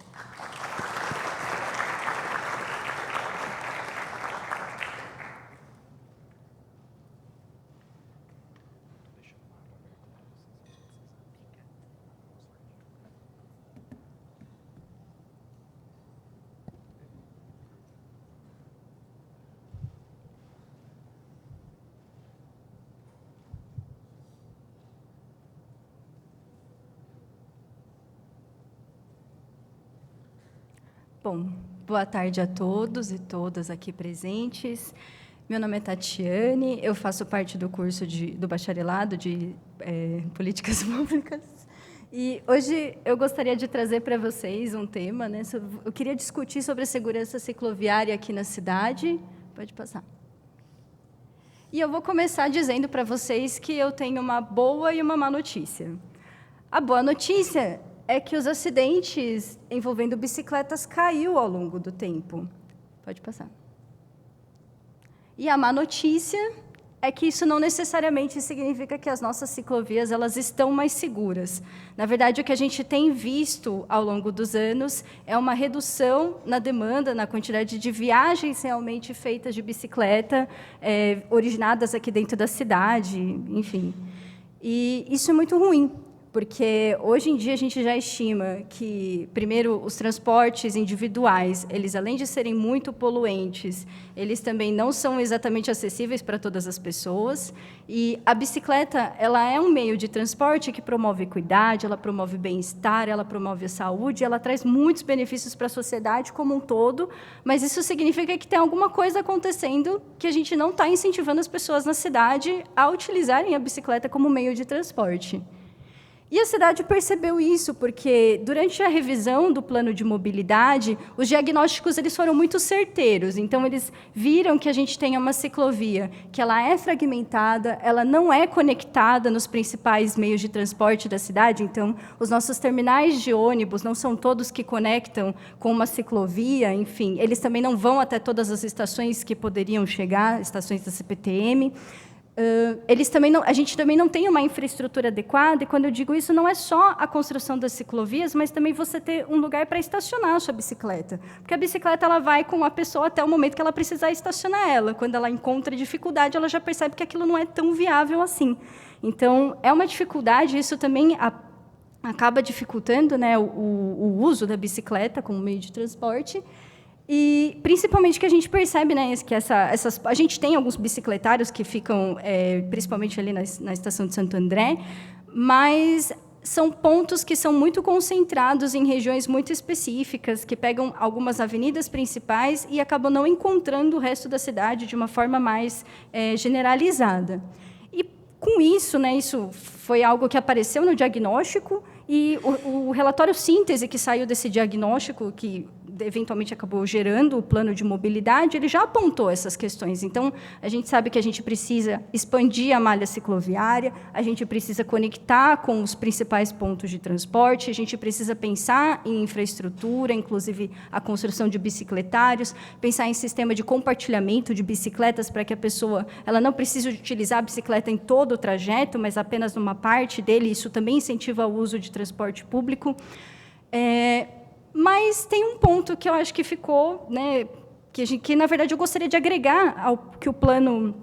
Bom, boa tarde a todos e todas aqui presentes. Meu nome é Tatiane, eu faço parte do curso do bacharelado de Políticas Públicas. E hoje eu gostaria de trazer para vocês um tema, né? Eu queria discutir sobre a segurança cicloviária aqui na cidade. Pode passar. E eu vou começar dizendo para vocês que eu tenho uma boa e uma má notícia. A boa notícia é que os acidentes envolvendo bicicletas caiu ao longo do tempo. Pode passar. E a má notícia é que isso não necessariamente significa que as nossas ciclovias elas estão mais seguras. Na verdade, o que a gente tem visto ao longo dos anos é uma redução na demanda, na quantidade de viagens realmente feitas de bicicleta, originadas aqui dentro da cidade, enfim. E isso é muito ruim, porque hoje em dia a gente já estima que, primeiro, os transportes individuais, eles além de serem muito poluentes, eles também não são exatamente acessíveis para todas as pessoas, e a bicicleta, ela é um meio de transporte que promove equidade, ela promove bem-estar, ela promove a saúde, ela traz muitos benefícios para a sociedade como um todo, mas isso significa que tem alguma coisa acontecendo que a gente não está incentivando as pessoas na cidade a utilizarem a bicicleta como meio de transporte. E a cidade percebeu isso, porque, durante a revisão do plano de mobilidade, os diagnósticos eles foram muito certeiros. Então, eles viram que a gente tem uma ciclovia que ela é fragmentada, ela não é conectada nos principais meios de transporte da cidade. Então, os nossos terminais de ônibus não são todos que conectam com uma ciclovia, enfim. Eles também não vão até todas as estações que poderiam chegar, estações da CPTM. A gente também não tem uma infraestrutura adequada, e quando eu digo isso, não é só a construção das ciclovias, mas também você ter um lugar para estacionar a sua bicicleta. Porque a bicicleta ela vai com a pessoa até o momento que ela precisar estacionar ela. Quando ela encontra dificuldade, ela já percebe que aquilo não é tão viável assim. Então, é uma dificuldade, isso também acaba dificultando, né, o uso da bicicleta como meio de transporte. E, principalmente, que a gente percebe, né, que a gente tem alguns bicicletários que ficam, principalmente ali na estação de Santo André, mas são pontos que são muito concentrados em regiões muito específicas, que pegam algumas avenidas principais e acabam não encontrando o resto da cidade de uma forma mais generalizada. E, com isso, né, isso foi algo que apareceu no diagnóstico, e o relatório síntese que saiu desse diagnóstico, que eventualmente acabou gerando o plano de mobilidade, ele já apontou essas questões. Então, a gente sabe que a gente precisa expandir a malha cicloviária, a gente precisa conectar com os principais pontos de transporte, a gente precisa pensar em infraestrutura, inclusive a construção de bicicletários, pensar em sistema de compartilhamento de bicicletas para que a pessoa ela não precise utilizar a bicicleta em todo o trajeto, mas apenas numa parte dele. Isso também incentiva o uso de transporte público. Mas tem um ponto que eu acho que ficou, né, que, na verdade, eu gostaria de agregar ao que o plano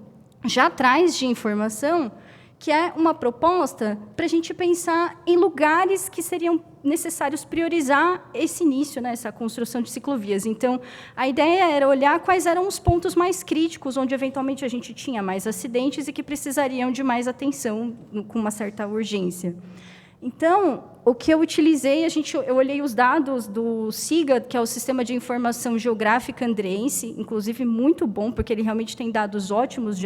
já traz de informação, que é uma proposta para a gente pensar em lugares que seriam necessários priorizar esse início, né, essa construção de ciclovias. Então, a ideia era olhar quais eram os pontos mais críticos, onde, eventualmente, a gente tinha mais acidentes e que precisariam de mais atenção, com uma certa urgência. Então, o que eu utilizei, eu olhei os dados do SIGA, que é o Sistema de Informação Geográfica Andreense, inclusive muito bom, porque ele realmente tem dados ótimos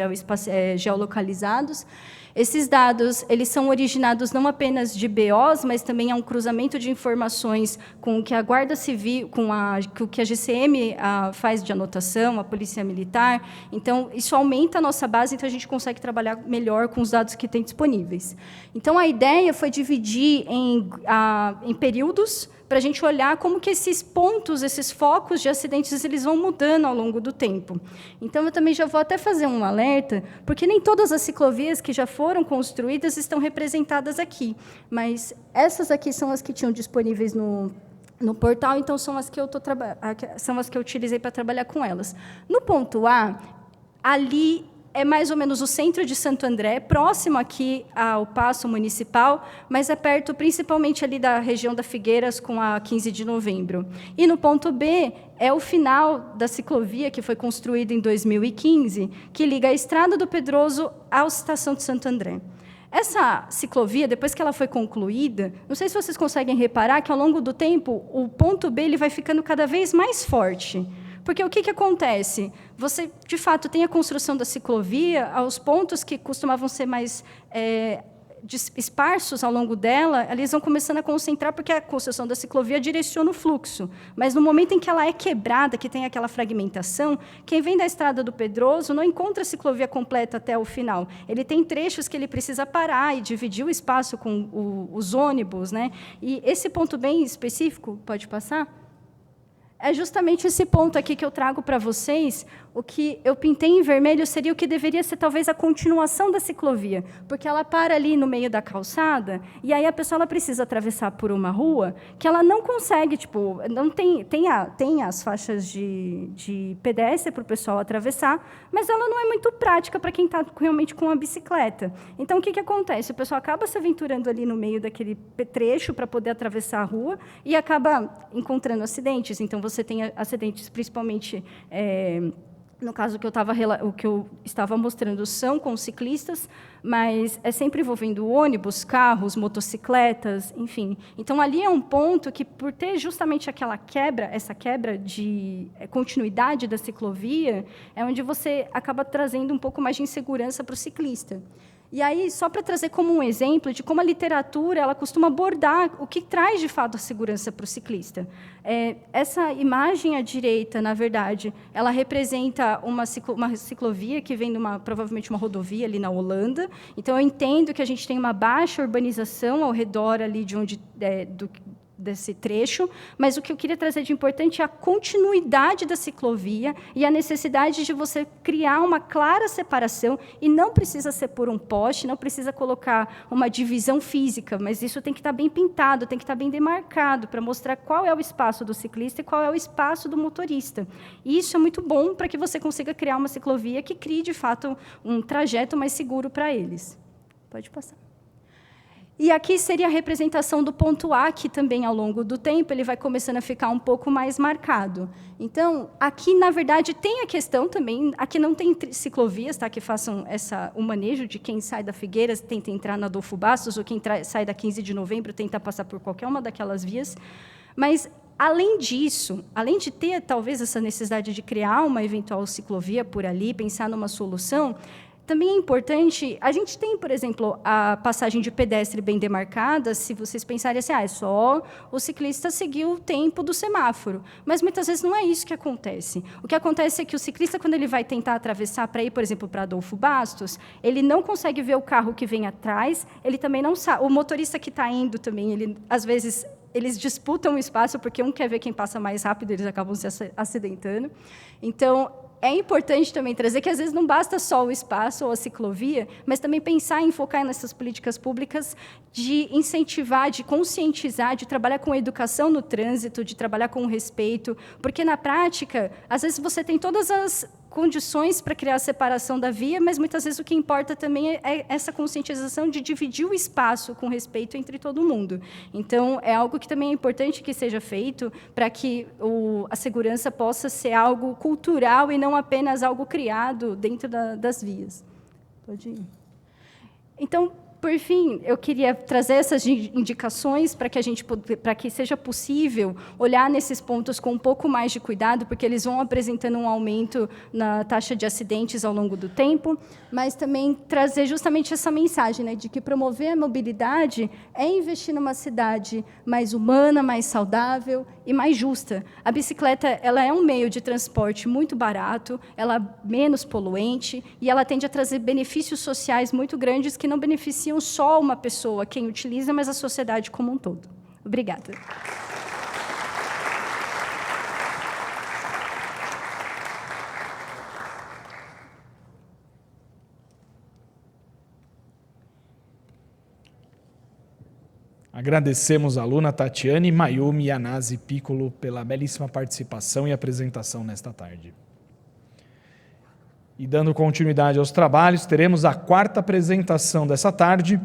geolocalizados. Esses dados eles são originados não apenas de BOs, mas também é um cruzamento de informações com o que a Guarda Civil, com o que a GCM faz de anotação, a Polícia Militar. Então, isso aumenta a nossa base, então a gente consegue trabalhar melhor com os dados que tem disponíveis. Então, a ideia foi dividir em períodos, para a gente olhar como que esses pontos, esses focos de acidentes, eles vão mudando ao longo do tempo. Então, eu também já vou até fazer um alerta, porque nem todas as ciclovias que já foram construídas estão representadas aqui, mas essas aqui são as que tinham disponíveis no portal, então são as que eu utilizei para trabalhar com elas. No ponto A, ali é mais ou menos o centro de Santo André, próximo aqui ao Paço Municipal, mas é perto principalmente ali da região da Figueiras com a 15 de novembro. E no ponto B é o final da ciclovia que foi construída em 2015, que liga a Estrada do Pedroso à Estação de Santo André. Essa ciclovia, depois que ela foi concluída, não sei se vocês conseguem reparar que, ao longo do tempo, o ponto B ele vai ficando cada vez mais forte. Porque o que acontece? Você, de fato, tem a construção da ciclovia, aos pontos que costumavam ser mais esparsos ao longo dela, eles vão começando a concentrar, porque a construção da ciclovia direciona o fluxo. Mas, no momento em que ela é quebrada, que tem aquela fragmentação, quem vem da Estrada do Pedroso não encontra a ciclovia completa até o final. Ele tem trechos que ele precisa parar e dividir o espaço com os ônibus, né? E esse ponto bem específico, pode passar? É justamente esse ponto aqui que eu trago para vocês. O que eu pintei em vermelho seria o que deveria ser, talvez, a continuação da ciclovia, porque ela para ali no meio da calçada, e aí a pessoa ela precisa atravessar por uma rua que ela não consegue, tipo, não tem as faixas de pedestre para o pessoal atravessar, mas ela não é muito prática para quem está realmente com a bicicleta. Então, o que acontece? O pessoal acaba se aventurando ali no meio daquele trecho para poder atravessar a rua e acaba encontrando acidentes. Então, você tem acidentes, principalmente... no caso que o que eu estava mostrando são com ciclistas, mas é sempre envolvendo ônibus, carros, motocicletas, enfim. Então, ali é um ponto que, por ter justamente essa quebra de continuidade da ciclovia, é onde você acaba trazendo um pouco mais de insegurança para o ciclista. E aí, só para trazer como um exemplo de como a literatura ela costuma abordar o que traz, de fato, a segurança para o ciclista. Essa imagem à direita, na verdade, ela representa uma ciclovia que vem provavelmente uma rodovia ali na Holanda. Então, eu entendo que a gente tem uma baixa urbanização ao redor ali desse trecho, mas o que eu queria trazer de importante é a continuidade da ciclovia e a necessidade de você criar uma clara separação, e não precisa ser por um poste, não precisa colocar uma divisão física, mas isso tem que estar bem pintado, tem que estar bem demarcado, para mostrar qual é o espaço do ciclista e qual é o espaço do motorista. E isso é muito bom para que você consiga criar uma ciclovia que crie, de fato, um trajeto mais seguro para eles. Pode passar. E aqui seria a representação do ponto A, que também, ao longo do tempo, ele vai começando a ficar um pouco mais marcado. Então, aqui, na verdade, tem a questão também, aqui não tem ciclovias, tá, que façam o manejo de quem sai da Figueiras, tenta entrar na Adolfo Bastos, ou quem sai da 15 de novembro, tenta passar por qualquer uma daquelas vias. Mas, além disso, além de ter, talvez, essa necessidade de criar uma eventual ciclovia por ali, pensar numa solução, também é importante, a gente tem, por exemplo, a passagem de pedestre bem demarcada, se vocês pensarem assim, é só o ciclista seguir o tempo do semáforo. Mas, muitas vezes, não é isso que acontece. O que acontece é que o ciclista, quando ele vai tentar atravessar para ir, por exemplo, para Adolfo Bastos, ele não consegue ver o carro que vem atrás, ele também não sabe. O motorista que está indo também, às vezes, eles disputam o espaço, porque um quer ver quem passa mais rápido, eles acabam se acidentando. Então, é importante também trazer que, às vezes, não basta só o espaço ou a ciclovia, mas também pensar em focar nessas políticas públicas de incentivar, de conscientizar, de trabalhar com educação no trânsito, de trabalhar com respeito, porque, na prática, às vezes, você tem todas as condições para criar a separação da via, mas, muitas vezes, o que importa também é essa conscientização de dividir o espaço com respeito entre todo mundo. Então, é algo que também é importante que seja feito para que a segurança possa ser algo cultural e não apenas algo criado dentro das vias. Pode ir. Então, por fim, eu queria trazer essas indicações para que seja possível olhar nesses pontos com um pouco mais de cuidado, porque eles vão apresentando um aumento na taxa de acidentes ao longo do tempo, mas também trazer justamente essa mensagem, né, de que promover a mobilidade é investir numa cidade mais humana, mais saudável e mais justa. A bicicleta ela é um meio de transporte muito barato, ela é menos poluente e ela tende a trazer benefícios sociais muito grandes que não beneficiam só uma pessoa, quem utiliza, mas a sociedade como um todo. Obrigada. Agradecemos a aluna Tatiane Mayumi Yanase Piccolo pela belíssima participação e apresentação nesta tarde. E dando continuidade aos trabalhos, teremos a quarta apresentação dessa tarde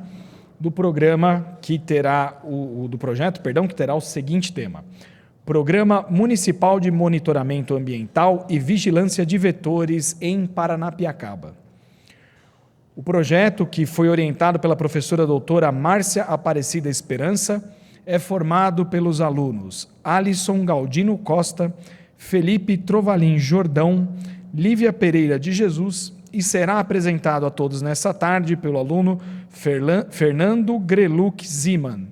do programa que terá do projeto, que terá o seguinte tema: Programa Municipal de Monitoramento Ambiental e Vigilância de Vetores em Paranapiacaba. O projeto, que foi orientado pela professora doutora Márcia Aparecida Esperança, é formado pelos alunos Alisson Galdino Costa, Felipe Trovalin Jordão, Lívia Pereira de Jesus e será apresentado a todos nesta tarde pelo aluno Fernando Greluk Zickman,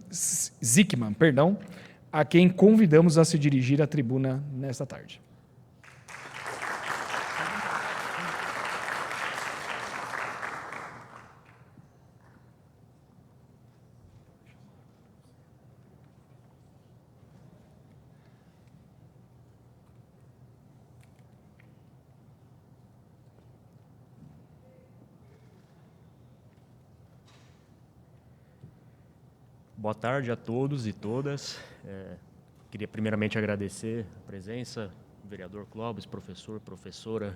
a quem convidamos a se dirigir à tribuna nesta tarde. Boa tarde a todos e todas. Queria primeiramente agradecer a presença do vereador Clóvis, professor, professora,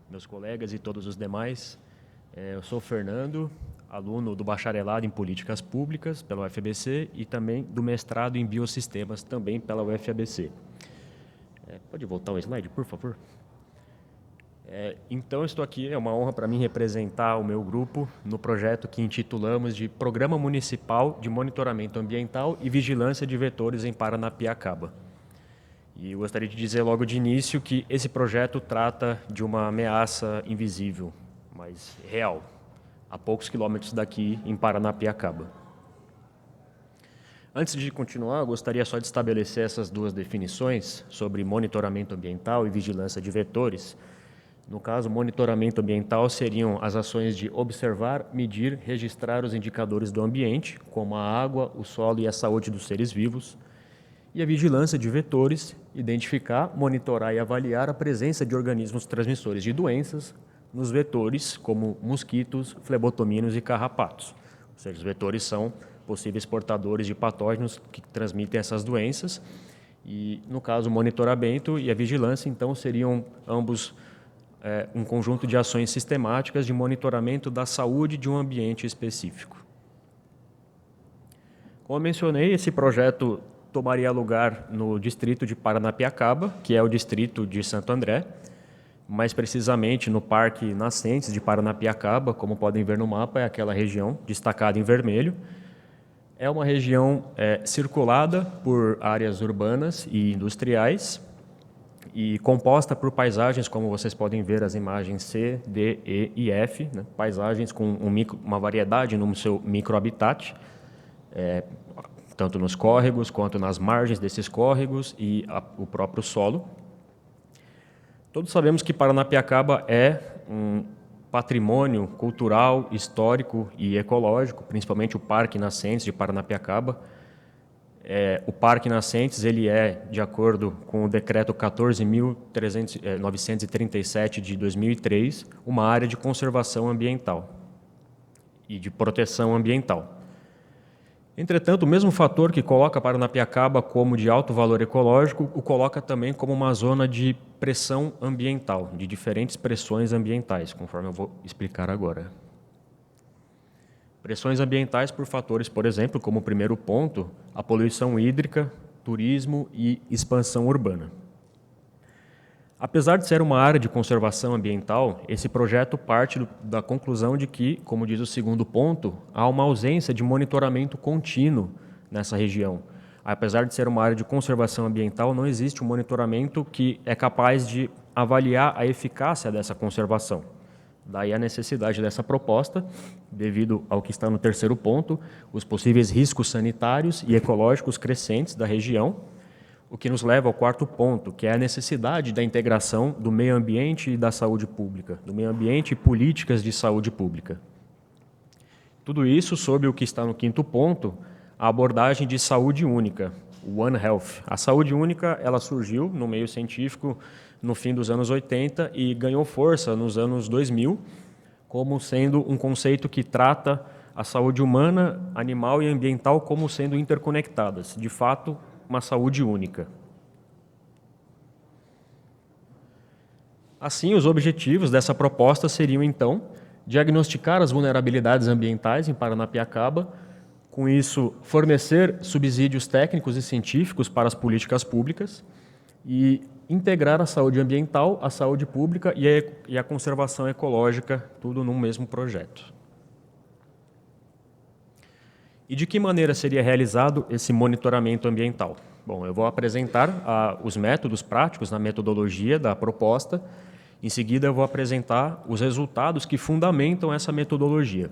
meus colegas e todos os demais. Eu sou o Fernando, aluno do bacharelado em Políticas Públicas pela UFABC e também do mestrado em Biosistemas também pela UFABC. Pode voltar o slide, por favor? Então, estou aqui, é uma honra para mim representar o meu grupo no projeto que intitulamos de Programa Municipal de Monitoramento Ambiental e Vigilância de Vetores em Paranapiacaba. E eu gostaria de dizer logo de início que esse projeto trata de uma ameaça invisível, mas real, a poucos quilômetros daqui em Paranapiacaba. Antes de continuar, eu gostaria só de estabelecer essas duas definições sobre monitoramento ambiental e vigilância de vetores. No caso, monitoramento ambiental seriam as ações de observar, medir, registrar os indicadores do ambiente, como a água, o solo e a saúde dos seres vivos. E a vigilância de vetores, identificar, monitorar e avaliar a presença de organismos transmissores de doenças nos vetores, como mosquitos, flebotominos e carrapatos. Ou seja, os vetores são possíveis portadores de patógenos que transmitem essas doenças. E, no caso, o monitoramento e a vigilância, então, seriam ambos um conjunto de ações sistemáticas de monitoramento da saúde de um ambiente específico. Como eu mencionei, esse projeto tomaria lugar no distrito de Paranapiacaba, que é o distrito de Santo André, mais precisamente no Parque Nascentes de Paranapiacaba, como podem ver no mapa, é aquela região destacada em vermelho. É uma região circulada por áreas urbanas e industriais, e composta por paisagens, como vocês podem ver as imagens C, D, E e F, né? Paisagens com uma variedade no seu microhabitat, tanto nos córregos quanto nas margens desses córregos e o próprio solo. Todos sabemos que Paranapiacaba é um patrimônio cultural, histórico e ecológico, principalmente o Parque Nascentes de Paranapiacaba. O Parque Nascentes ele é, de acordo com o decreto 14.937 de 2003, uma área de conservação ambiental e de proteção ambiental. Entretanto, o mesmo fator que coloca Paranapiacaba como de alto valor ecológico, o coloca também como uma zona de pressão ambiental, de diferentes pressões ambientais, conforme eu vou explicar agora. Pressões ambientais por fatores, por exemplo, como primeiro ponto, a poluição hídrica, turismo e expansão urbana. Apesar de ser uma área de conservação ambiental, esse projeto parte da conclusão de que, como diz o segundo ponto, há uma ausência de monitoramento contínuo nessa região. Apesar de ser uma área de conservação ambiental, não existe um monitoramento que é capaz de avaliar a eficácia dessa conservação. Daí a necessidade dessa proposta, devido ao que está no terceiro ponto, os possíveis riscos sanitários e ecológicos crescentes da região, o que nos leva ao quarto ponto, que é a necessidade da integração do meio ambiente e da saúde pública, do meio ambiente e políticas de saúde pública. Tudo isso sob o que está no quinto ponto, a abordagem de saúde única, o One Health. A saúde única ela surgiu no meio científico no fim dos anos 80 e ganhou força nos anos 2000, como sendo um conceito que trata a saúde humana, animal e ambiental como sendo interconectadas, de fato, uma saúde única. Assim, os objetivos dessa proposta seriam, então, diagnosticar as vulnerabilidades ambientais em Paranapiacaba, com isso, fornecer subsídios técnicos e científicos para as políticas públicas e integrar a saúde ambiental, a saúde pública e a conservação ecológica, tudo num mesmo projeto. E de que maneira seria realizado esse monitoramento ambiental? Bom, eu vou apresentar os métodos práticos na metodologia da proposta. Em seguida, eu vou apresentar os resultados que fundamentam essa metodologia.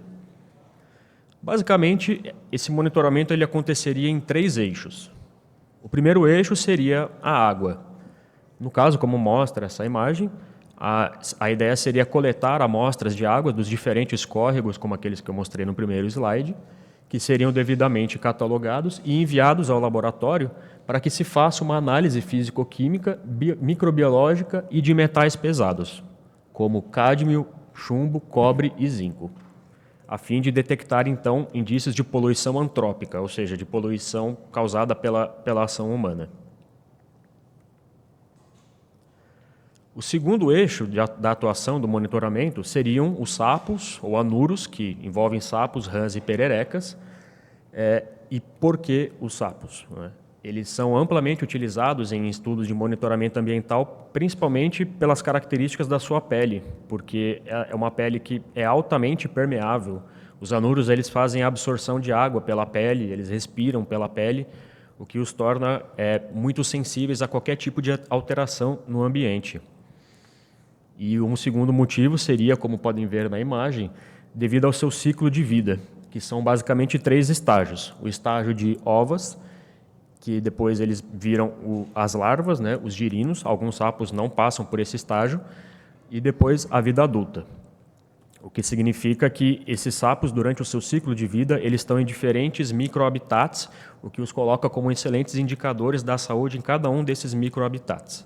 Basicamente, esse monitoramento ele aconteceria em 3 eixos. O primeiro eixo seria a água. No caso, como mostra essa imagem, a ideia seria coletar amostras de água dos diferentes córregos, como aqueles que eu mostrei no primeiro slide, que seriam devidamente catalogados e enviados ao laboratório para que se faça uma análise físico-química, microbiológica e de metais pesados, como cádmio, chumbo, cobre e zinco, a fim de detectar, então, indícios de poluição antrópica, ou seja, de poluição causada pela ação humana. O segundo eixo da atuação do monitoramento seriam os sapos, ou anuros, que envolvem sapos, rãs e pererecas. E por que os sapos? Eles são amplamente utilizados em estudos de monitoramento ambiental, principalmente pelas características da sua pele, porque é uma pele que é altamente permeável. Os anuros eles fazem a absorção de água pela pele, eles respiram pela pele, o que os torna muito sensíveis a qualquer tipo de alteração no ambiente. E um segundo motivo seria, como podem ver na imagem, devido ao seu ciclo de vida, que são basicamente 3 estágios. O estágio de ovas, que depois eles viram as larvas, né, os girinos, alguns sapos não passam por esse estágio, e depois a vida adulta. O que significa que esses sapos, durante o seu ciclo de vida, eles estão em diferentes microhabitats, o que os coloca como excelentes indicadores da saúde em cada um desses microhabitats.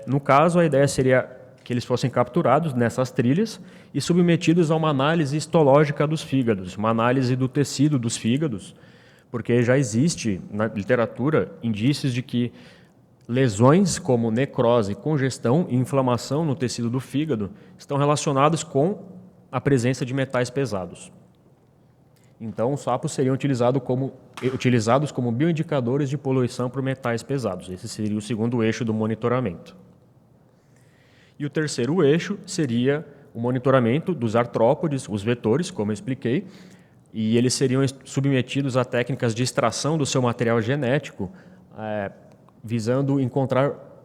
No caso, a ideia seria que eles fossem capturados nessas trilhas e submetidos a uma análise histológica dos fígados, uma análise do tecido dos fígados, porque já existe na literatura indícios de que lesões como necrose, congestão e inflamação no tecido do fígado estão relacionados com a presença de metais pesados. Então, os sapos seriam utilizados como bioindicadores de poluição por metais pesados. Esse seria o segundo eixo do monitoramento. E o terceiro eixo seria o monitoramento dos artrópodes, os vetores, como eu expliquei, e eles seriam submetidos a técnicas de extração do seu material genético, visando encontrar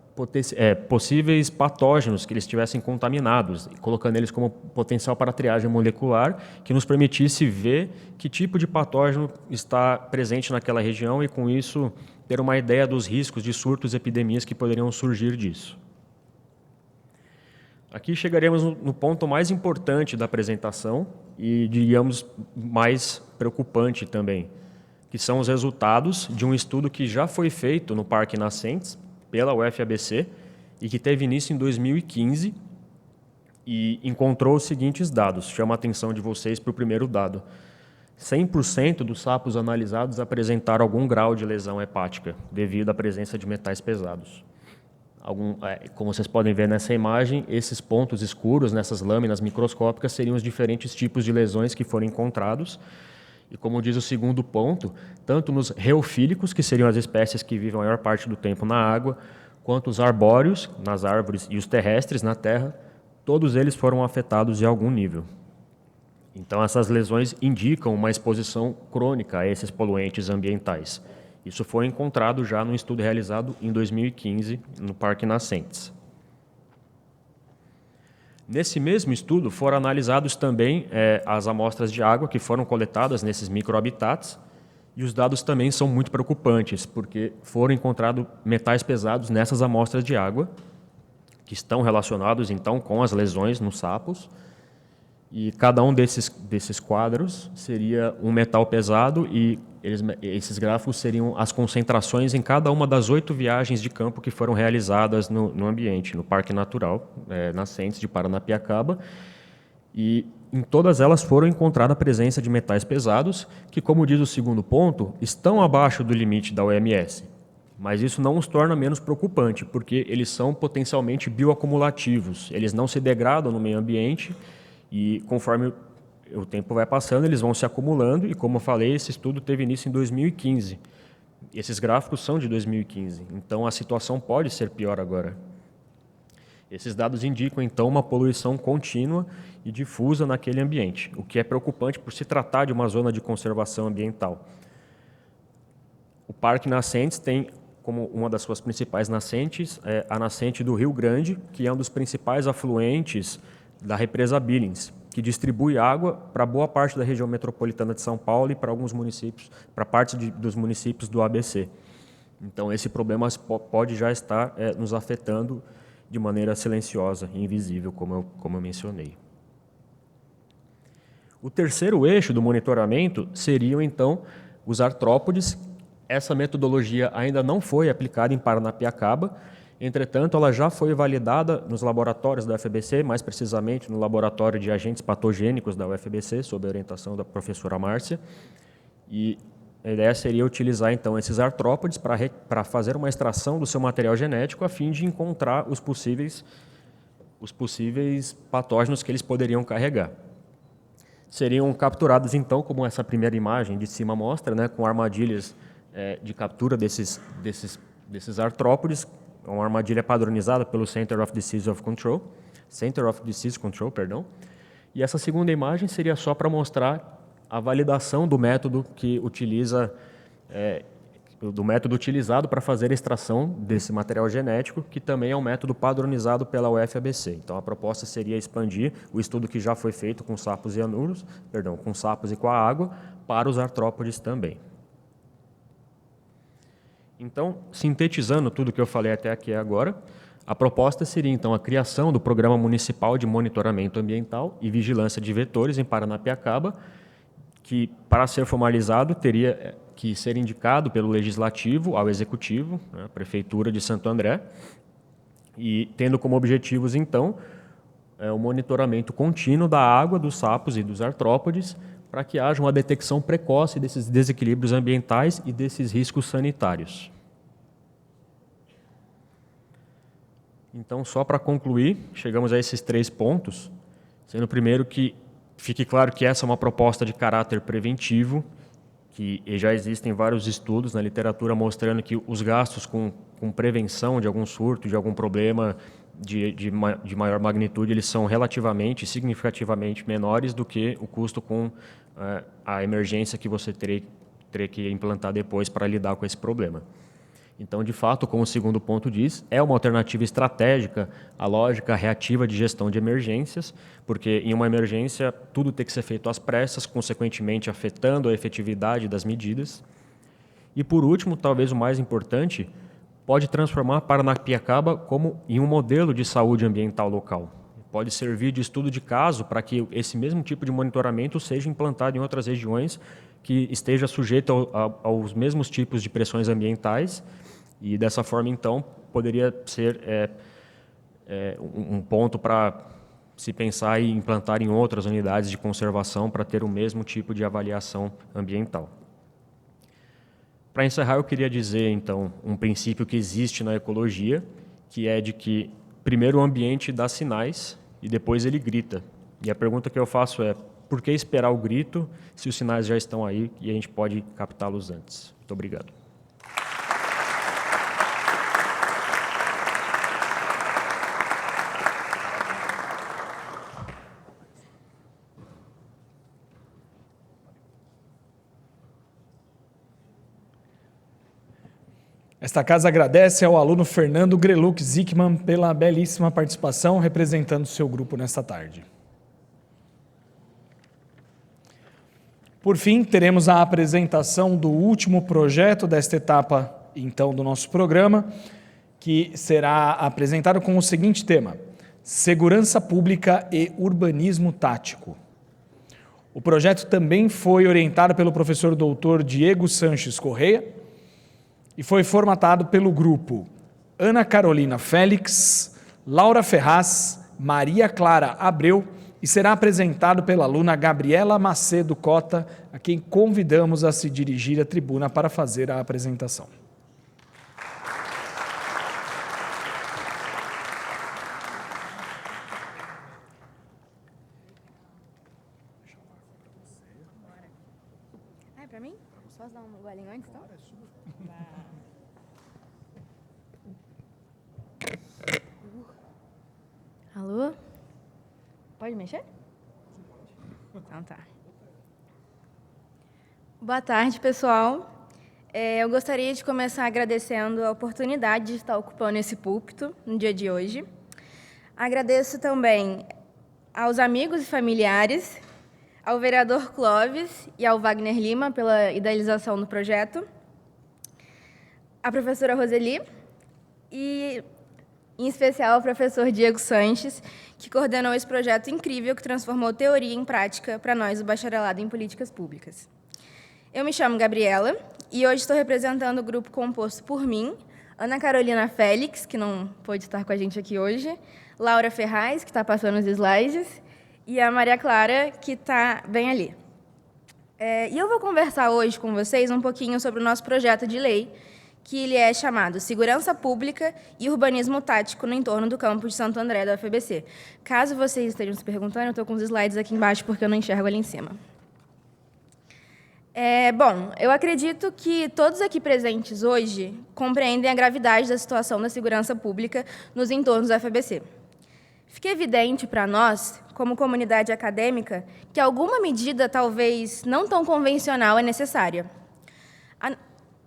possíveis patógenos que eles estivessem contaminados, colocando eles como potencial para triagem molecular, que nos permitisse ver que tipo de patógeno está presente naquela região e, com isso, ter uma ideia dos riscos de surtos e epidemias que poderiam surgir disso. Aqui chegaremos no ponto mais importante da apresentação e, digamos, mais preocupante também, que são os resultados de um estudo que já foi feito no Parque Nascentes, pela UFABC, e que teve início em 2015 e encontrou os seguintes dados. Chamo a atenção de vocês para o primeiro dado. 100% dos sapos analisados apresentaram algum grau de lesão hepática devido à presença de metais pesados. Como vocês podem ver nessa imagem, esses pontos escuros nessas lâminas microscópicas seriam os diferentes tipos de lesões que foram encontrados. E como diz o segundo ponto, tanto nos reofílicos, que seriam as espécies que vivem a maior parte do tempo na água, quanto os arbóreos, nas árvores, e os terrestres, na terra, todos eles foram afetados em algum nível. Então, essas lesões indicam uma exposição crônica a esses poluentes ambientais. Isso foi encontrado já num estudo realizado em 2015 no Parque Nascentes. Nesse mesmo estudo, foram analisados também as amostras de água que foram coletadas nesses microhabitats, e os dados também são muito preocupantes, porque foram encontrados metais pesados nessas amostras de água, que estão relacionados, então, com as lesões nos sapos, e cada um desses quadros seria um metal pesado, e esses gráficos seriam as concentrações em cada uma das 8 viagens de campo que foram realizadas no ambiente, no Parque Natural Nascentes de Paranapiacaba, e em todas elas foram encontrada a presença de metais pesados, que, como diz o segundo ponto, estão abaixo do limite da OMS. Mas isso não os torna menos preocupante, porque eles são potencialmente bioacumulativos, eles não se degradam no meio ambiente, e conforme o tempo vai passando, eles vão se acumulando, e, como eu falei, esse estudo teve início em 2015. Esses gráficos são de 2015, então a situação pode ser pior agora. Esses dados indicam, então, uma poluição contínua e difusa naquele ambiente, o que é preocupante por se tratar de uma zona de conservação ambiental. O Parque Nascentes tem como uma das suas principais nascentes a nascente do Rio Grande, que é um dos principais afluentes da represa Billings, que distribui água para boa parte da região metropolitana de São Paulo e para alguns municípios, para parte dos municípios do ABC. Então, esse problema pode já estar nos afetando de maneira silenciosa e invisível, como eu mencionei. O terceiro eixo do monitoramento seriam, então, os artrópodes. Essa metodologia ainda não foi aplicada em Paranapiacaba, entretanto, ela já foi validada nos laboratórios da UFABC, mais precisamente no Laboratório de Agentes Patogênicos da UFABC, sob a orientação da professora Márcia. E a ideia seria utilizar, então, esses artrópodes para fazer uma extração do seu material genético a fim de encontrar os possíveis patógenos que eles poderiam carregar. Seriam capturados, então, como essa primeira imagem de cima mostra, né, com armadilhas de captura desses artrópodes, uma armadilha padronizada pelo Center of Disease Control, perdão. E essa segunda imagem seria só para mostrar a validação do método utilizado para fazer a extração desse material genético, que também é um método padronizado pela UFABC. Então, a proposta seria expandir o estudo que já foi feito com sapos e anuros, com sapos e com a água, para os artrópodes também. Então, sintetizando tudo que eu falei até aqui agora, a proposta seria, então, a criação do Programa Municipal de Monitoramento Ambiental e Vigilância de Vetores em Paranapiacaba, que, para ser formalizado, teria que ser indicado pelo Legislativo ao Executivo, né, Prefeitura de Santo André, e tendo como objetivos, então, o monitoramento contínuo da água, dos sapos e dos artrópodes, para que haja uma detecção precoce desses desequilíbrios ambientais e desses riscos sanitários. Então, só para concluir, chegamos a esses 3 pontos, sendo o primeiro que fique claro que essa é uma proposta de caráter preventivo, que já existem vários estudos na literatura mostrando que os gastos com prevenção de algum surto, de algum problema de maior magnitude, eles são relativamente, significativamente menores do que o custo com a emergência que você teria que implantar depois para lidar com esse problema. Então, de fato, como o segundo ponto diz, é uma alternativa estratégica à lógica reativa de gestão de emergências, porque em uma emergência tudo tem que ser feito às pressas, consequentemente afetando a efetividade das medidas. E, por último, talvez o mais importante, pode transformar Paranapiacaba como em um modelo de saúde ambiental local. Pode servir de estudo de caso para que esse mesmo tipo de monitoramento seja implantado em outras regiões que esteja sujeito aos mesmos tipos de pressões ambientais. E, dessa forma, então, poderia ser um ponto para se pensar em implantar em outras unidades de conservação para ter o mesmo tipo de avaliação ambiental. Para encerrar, eu queria dizer, então, um princípio que existe na ecologia, que é de que, primeiro, o ambiente dá sinais e depois ele grita. E a pergunta que eu faço é, por que esperar o grito se os sinais já estão aí e a gente pode captá-los antes? Muito obrigado. Esta casa agradece ao aluno Fernando Greluk Zickman pela belíssima participação, representando o seu grupo nesta tarde. Por fim, teremos a apresentação do último projeto desta etapa, então, do nosso programa, que será apresentado com o seguinte tema: Segurança Pública e Urbanismo Tático. O projeto também foi orientado pelo professor doutor Diego Sanches Correia, e foi formatado pelo grupo Ana Carolina Félix, Laura Ferraz, Maria Clara Abreu e será apresentado pela aluna Gabriela Macedo Cota, a quem convidamos a se dirigir à tribuna para fazer a apresentação. Ah, é para mim? Posso dar um golinho antes, então? Pode mexer? Então tá. Boa tarde, pessoal. Eu gostaria de começar agradecendo a oportunidade de estar ocupando esse púlpito no dia de hoje. Agradeço também aos amigos e familiares, ao vereador Clóvis e ao Wagner Lima pela idealização do projeto, à professora Roseli e, em especial, ao professor Diego Sanches, que coordenou esse projeto incrível que transformou teoria em prática para nós do Bacharelado em Políticas Públicas. Eu me chamo Gabriela e hoje estou representando o grupo composto por mim, Ana Carolina Félix, que não pôde estar com a gente aqui hoje, Laura Ferraz, que está passando os slides, e a Maria Clara, que está bem ali. E eu vou conversar hoje com vocês um pouquinho sobre o nosso projeto de lei, que ele é chamado Segurança Pública e Urbanismo Tático no entorno do campus de Santo André da UFABC. Caso vocês estejam se perguntando, eu estou com os slides aqui embaixo porque eu não enxergo ali em cima. Bom, eu acredito que todos aqui presentes hoje compreendem a gravidade da situação da segurança pública nos entornos da UFABC. Fica evidente para nós, como comunidade acadêmica, que alguma medida, talvez não tão convencional, é necessária.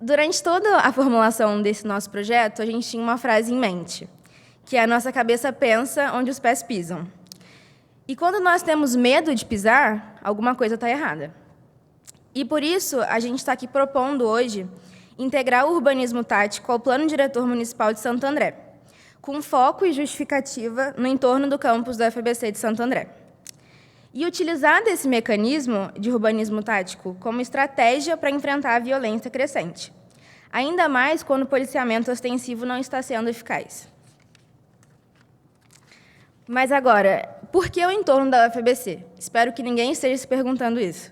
Durante toda a formulação desse nosso projeto, a gente tinha uma frase em mente, que é: a nossa cabeça pensa onde os pés pisam. E quando nós temos medo de pisar, alguma coisa está errada. E, por isso, a gente está aqui propondo hoje integrar o urbanismo tático ao Plano Diretor Municipal de Santo André, com foco e justificativa no entorno do campus da UFABC de Santo André. E utilizar desse mecanismo de urbanismo tático como estratégia para enfrentar a violência crescente, ainda mais quando o policiamento ostensivo não está sendo eficaz. Mas agora, por que o entorno da UFABC? Espero que ninguém esteja se perguntando isso.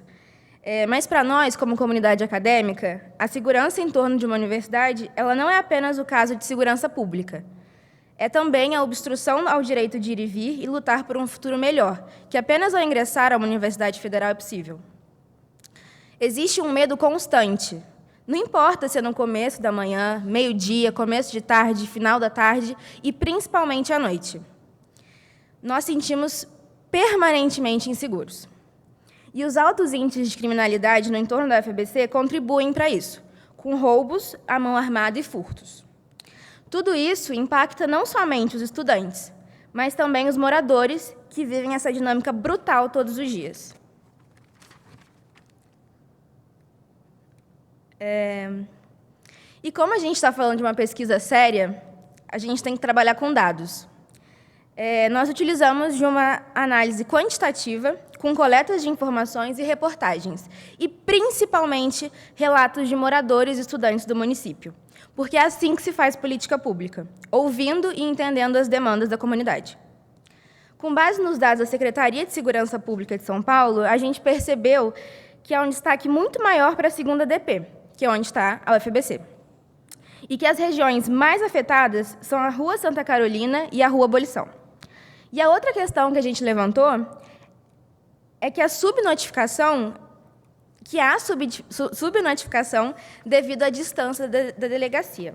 Mas, para nós, como comunidade acadêmica, a segurança em torno de uma universidade ela não é apenas o caso de segurança pública. É também a obstrução ao direito de ir e vir e lutar por um futuro melhor, que apenas ao ingressar a uma universidade federal é possível. Existe um medo constante. Não importa se é no começo da manhã, meio-dia, começo de tarde, final da tarde e, principalmente, à noite. Nós sentimos permanentemente inseguros. E os altos índices de criminalidade no entorno da UFABC contribuem para isso, com roubos à mão armada e furtos. Tudo isso impacta não somente os estudantes, mas também os moradores que vivem essa dinâmica brutal todos os dias. E como a gente está falando de uma pesquisa séria, a gente tem que trabalhar com dados. Nós utilizamos de uma análise quantitativa, com coletas de informações e reportagens, e, principalmente, relatos de moradores e estudantes do município, porque é assim que se faz política pública, ouvindo e entendendo as demandas da comunidade. Com base nos dados da Secretaria de Segurança Pública de São Paulo, a gente percebeu que há um destaque muito maior para a 2ª DP, que é onde está a UFABC, e que as regiões mais afetadas são a Rua Santa Carolina e a Rua Abolição. E a outra questão que a gente levantou é que há subnotificação devido à distância da delegacia.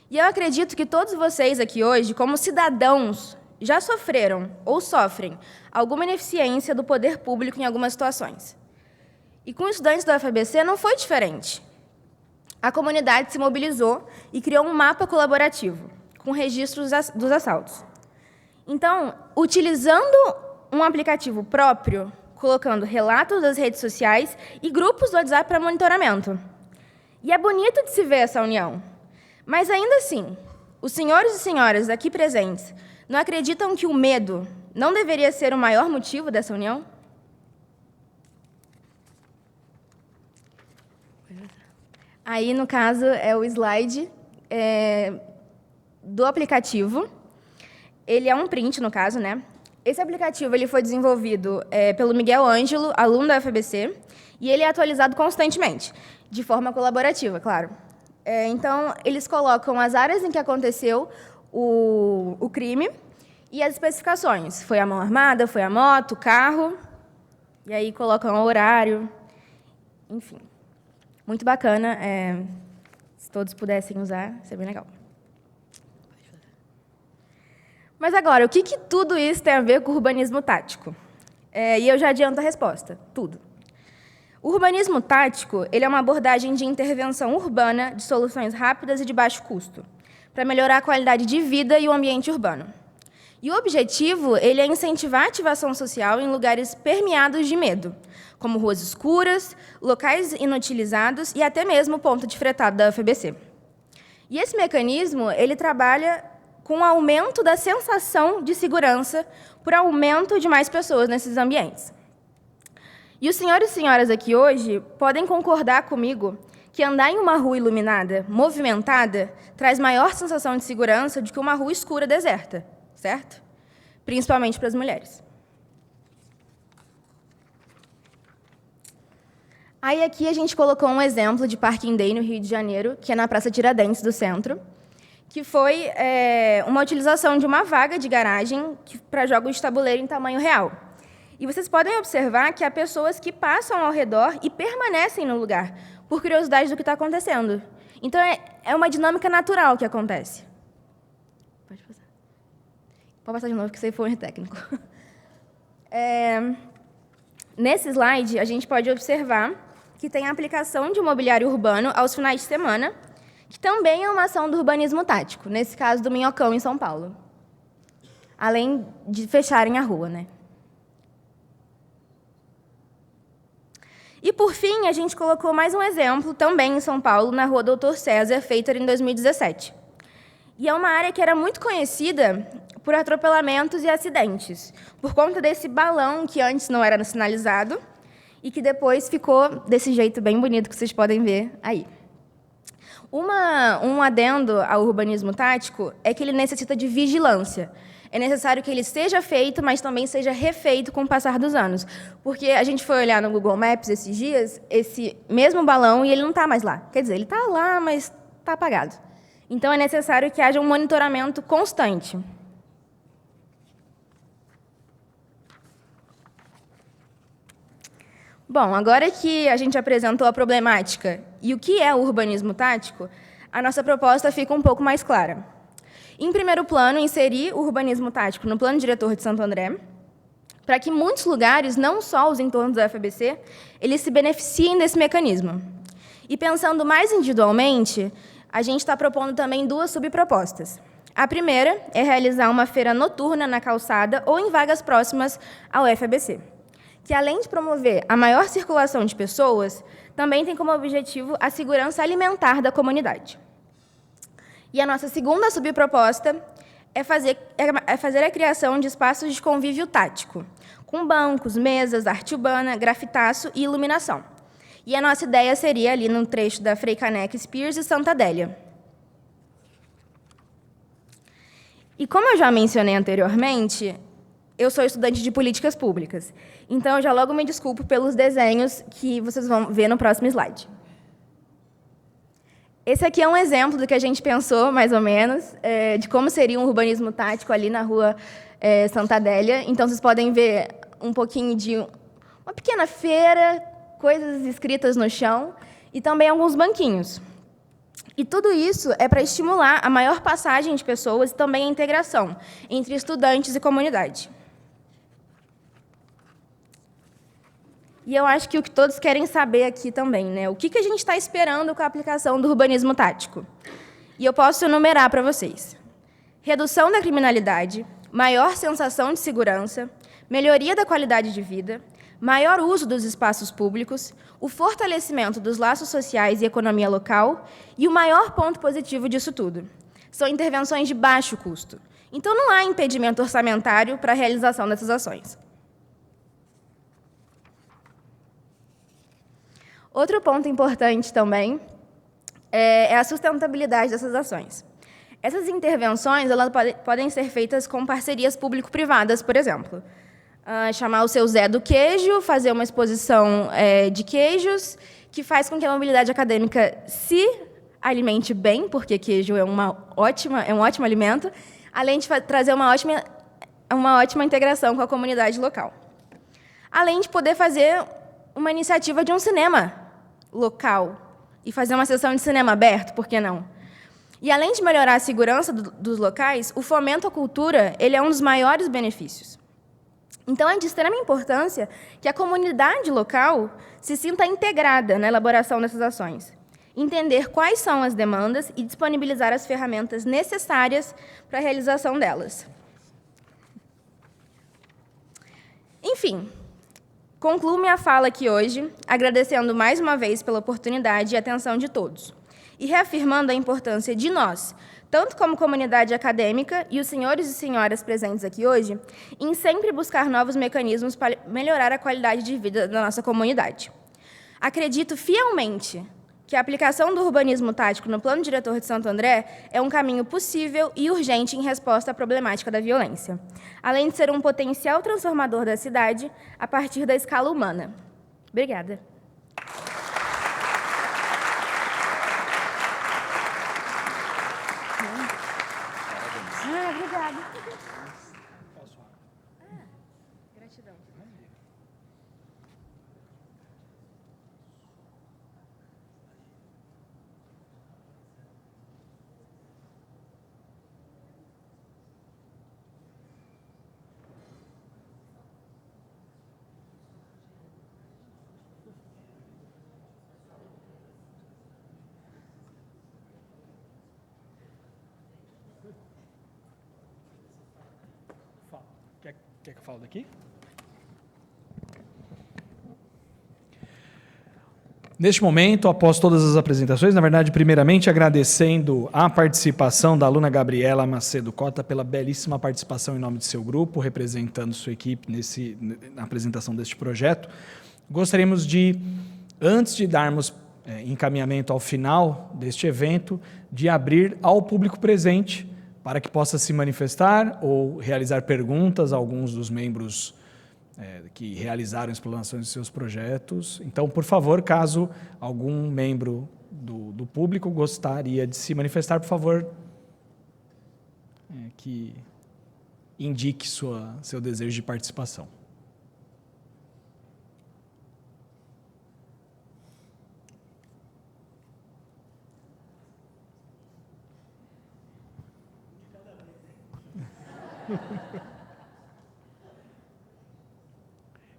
E eu acredito que todos vocês aqui hoje, como cidadãos, já sofreram ou sofrem alguma ineficiência do poder público em algumas situações. E com os estudantes da UFABC não foi diferente. A comunidade se mobilizou e criou um mapa colaborativo, com registros dos assaltos. Então, utilizando um aplicativo próprio, colocando relatos das redes sociais e grupos do WhatsApp para monitoramento. E é bonito de se ver essa união. Mas, ainda assim, os senhores e senhoras aqui presentes não acreditam que o medo não deveria ser o maior motivo dessa união? Aí, no caso, é o slide do aplicativo. Ele é um print, no caso, né? Esse aplicativo ele foi desenvolvido pelo Miguel Ângelo, aluno da UFABC, e ele é atualizado constantemente, de forma colaborativa, claro. Então, eles colocam as áreas em que aconteceu o crime e as especificações. Foi a mão armada, foi a moto, o carro, e aí colocam o horário, enfim. Muito bacana. Se todos pudessem usar, seria bem legal. Mas agora, o que tudo isso tem a ver com o urbanismo tático? E eu já adianto a resposta, tudo. O urbanismo tático ele é uma abordagem de intervenção urbana de soluções rápidas e de baixo custo, para melhorar a qualidade de vida e o ambiente urbano. E o objetivo ele é incentivar a ativação social em lugares permeados de medo, como ruas escuras, locais inutilizados e até mesmo o ponto de fretado da UFABC. E esse mecanismo ele trabalha com o aumento da sensação de segurança por aumento de mais pessoas nesses ambientes. E os senhores e senhoras aqui hoje podem concordar comigo que andar em uma rua iluminada, movimentada, traz maior sensação de segurança do que uma rua escura deserta, certo? Principalmente para as mulheres. Aí aqui a gente colocou um exemplo de Parking Day no Rio de Janeiro, que é na Praça Tiradentes do centro, que foi uma utilização de uma vaga de garagem para jogos de tabuleiro em tamanho real. E vocês podem observar que há pessoas que passam ao redor e permanecem no lugar, por curiosidade do que está acontecendo. Então, é uma dinâmica natural que acontece. Pode passar. Pode passar de novo, que isso aí foi um erro técnico. Nesse slide, a gente pode observar que tem a aplicação de mobiliário urbano aos finais de semana, que também é uma ação do urbanismo tático, nesse caso do Minhocão, em São Paulo. Além de fecharem a rua, né? E, por fim, a gente colocou mais um exemplo, também em São Paulo, na Rua Doutor César, feita em 2017. E é uma área que era muito conhecida por atropelamentos e acidentes, por conta desse balão que antes não era sinalizado e que depois ficou desse jeito bem bonito que vocês podem ver aí. Um adendo ao urbanismo tático é que ele necessita de vigilância. É necessário que ele seja feito, mas também seja refeito com o passar dos anos. Porque a gente foi olhar no Google Maps esses dias, esse mesmo balão, e ele não está mais lá. Quer dizer, ele está lá, mas está apagado. Então, é necessário que haja um monitoramento constante. Bom, agora que a gente apresentou a problemática e o que é o urbanismo tático, a nossa proposta fica um pouco mais clara. Em primeiro plano, inserir o urbanismo tático no plano diretor de Santo André, para que muitos lugares, não só os entornos da UFABC, eles se beneficiem desse mecanismo. E pensando mais individualmente, a gente está propondo também 2 subpropostas. A primeira é realizar uma feira noturna na calçada ou em vagas próximas ao UFABC, que, além de promover a maior circulação de pessoas, também tem como objetivo a segurança alimentar da comunidade. E a nossa segunda subproposta é fazer a criação de espaços de convívio tático, com bancos, mesas, arte urbana, grafitaço e iluminação. E a nossa ideia seria ali no trecho da Frei Caneca Spears e Santa Adélia. E como eu já mencionei anteriormente, eu sou estudante de políticas públicas, então eu já logo me desculpo pelos desenhos que vocês vão ver no próximo slide. Esse aqui é um exemplo do que a gente pensou, mais ou menos, de como seria um urbanismo tático ali na rua Santa Adélia. Então, vocês podem ver um pouquinho de uma pequena feira, coisas escritas no chão e também alguns banquinhos. E tudo isso é para estimular a maior passagem de pessoas e também a integração entre estudantes e comunidade. E eu acho que o que todos querem saber aqui também, né? O que a gente está esperando com a aplicação do urbanismo tático? E eu posso enumerar para vocês. Redução da criminalidade, maior sensação de segurança, melhoria da qualidade de vida, maior uso dos espaços públicos, o fortalecimento dos laços sociais e economia local e o maior ponto positivo disso tudo. São intervenções de baixo custo. Então, não há impedimento orçamentário para a realização dessas ações. Outro ponto importante também é a sustentabilidade dessas ações. Essas intervenções elas podem ser feitas com parcerias público-privadas, por exemplo. Chamar o seu Zé do Queijo, fazer uma exposição de queijos, que faz com que a mobilidade acadêmica se alimente bem, porque queijo é um ótimo alimento, além de trazer uma ótima integração com a comunidade local. Além de poder fazer uma iniciativa de um cinema local e fazer uma sessão de cinema aberto, por que não? E, além de melhorar a segurança dos locais, o fomento à cultura ele é um dos maiores benefícios. Então, é de extrema importância que a comunidade local se sinta integrada na elaboração dessas ações, entender quais são as demandas e disponibilizar as ferramentas necessárias para a realização delas. Enfim, concluo minha fala aqui hoje, agradecendo mais uma vez pela oportunidade e atenção de todos, e reafirmando a importância de nós, tanto como comunidade acadêmica e os senhores e senhoras presentes aqui hoje, em sempre buscar novos mecanismos para melhorar a qualidade de vida da nossa comunidade. Acredito fielmente que a aplicação do urbanismo tático no Plano Diretor de Santo André é um caminho possível e urgente em resposta à problemática da violência, além de ser um potencial transformador da cidade a partir da escala humana. Obrigada. Obrigada. Gratidão. Quer que eu fale daqui? Neste momento, após todas as apresentações, na verdade, primeiramente agradecendo a participação da aluna Gabriela Macedo Cota pela belíssima participação em nome de seu grupo, representando sua equipe na apresentação deste projeto. Gostaríamos de, antes de darmos encaminhamento ao final deste evento, de abrir ao público presente para que possa se manifestar ou realizar perguntas a alguns dos membros que realizaram explanações de seus projetos. Então, por favor, caso algum membro do público gostaria de se manifestar, por favor, que indique seu desejo de participação.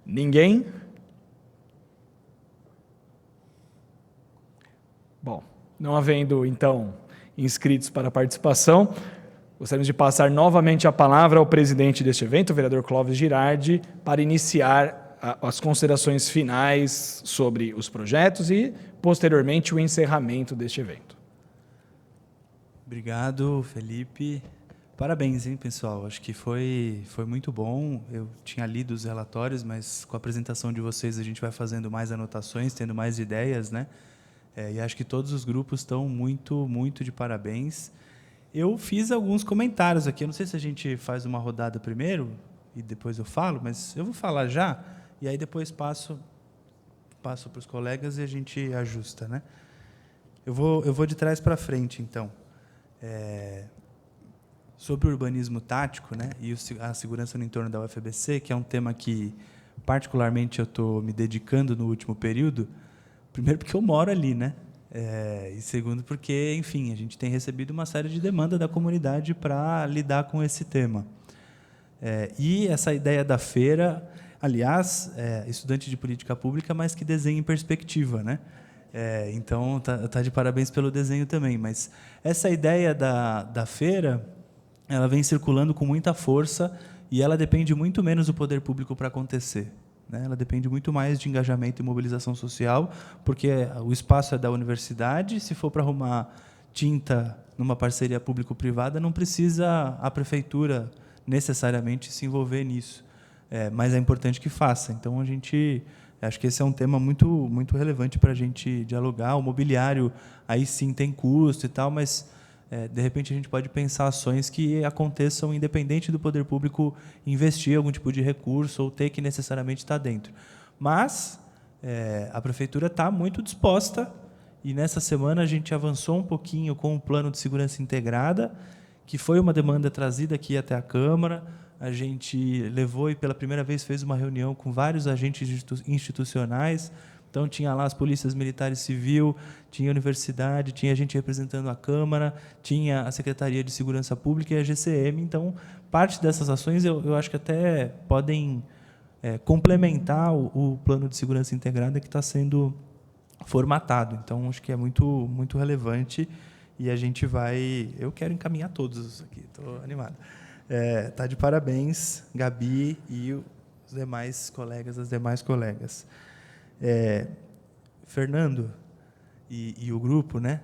Ninguém? Bom, não havendo, então, inscritos para a participação, gostaríamos de passar novamente a palavra ao presidente deste evento, o vereador Clóvis Girardi, para iniciar as considerações finais sobre os projetos e, posteriormente, o encerramento deste evento. Obrigado, Felipe. Parabéns, hein, pessoal? Acho que foi muito bom. Eu tinha lido os relatórios, mas com a apresentação de vocês a gente vai fazendo mais anotações, tendo mais ideias, né? E acho que todos os grupos estão muito, muito de parabéns. Eu fiz alguns comentários aqui. Eu não sei se a gente faz uma rodada primeiro e depois eu falo, mas eu vou falar já e aí depois passo para os colegas e a gente ajusta, né? Eu vou de trás para frente, então. Sobre o urbanismo tático, né, e a segurança no entorno da UFABC, que é um tema que, particularmente, eu estou me dedicando no último período, primeiro porque eu moro ali, né, e segundo porque, enfim, a gente tem recebido uma série de demandas da comunidade para lidar com esse tema. E essa ideia da feira, aliás, estudante de política pública, mas que desenha em perspectiva, né? Então, tá de parabéns pelo desenho também. Mas essa ideia da feira, ela vem circulando com muita força e ela depende muito menos do poder público para acontecer, né? Ela depende muito mais de engajamento e mobilização social, porque o espaço é da universidade. Se for para arrumar tinta numa parceria público-privada, não precisa a prefeitura necessariamente se envolver nisso, mas é importante que faça. Então, acho que esse é um tema muito, muito relevante para a gente dialogar. O mobiliário, aí sim, tem custo e tal, mas, de repente, a gente pode pensar ações que aconteçam independente do poder público investir algum tipo de recurso ou ter que necessariamente estar dentro. Mas a prefeitura está muito disposta e, nessa semana, a gente avançou um pouquinho com o plano de segurança integrada, que foi uma demanda trazida aqui até a Câmara. A gente levou e, pela primeira vez, fez uma reunião com vários agentes institucionais Então, tinha lá as polícias militares civil, tinha a universidade, tinha gente representando a Câmara, tinha a Secretaria de Segurança Pública e a GCM. Então, parte dessas ações eu acho que até podem complementar o plano de segurança integrada que está sendo formatado. Então, acho que é muito, muito relevante e a gente vai... Eu quero encaminhar todos aqui, estou animado. Tá de parabéns, Gabi e os demais colegas, as demais colegas. Fernando e o grupo, né?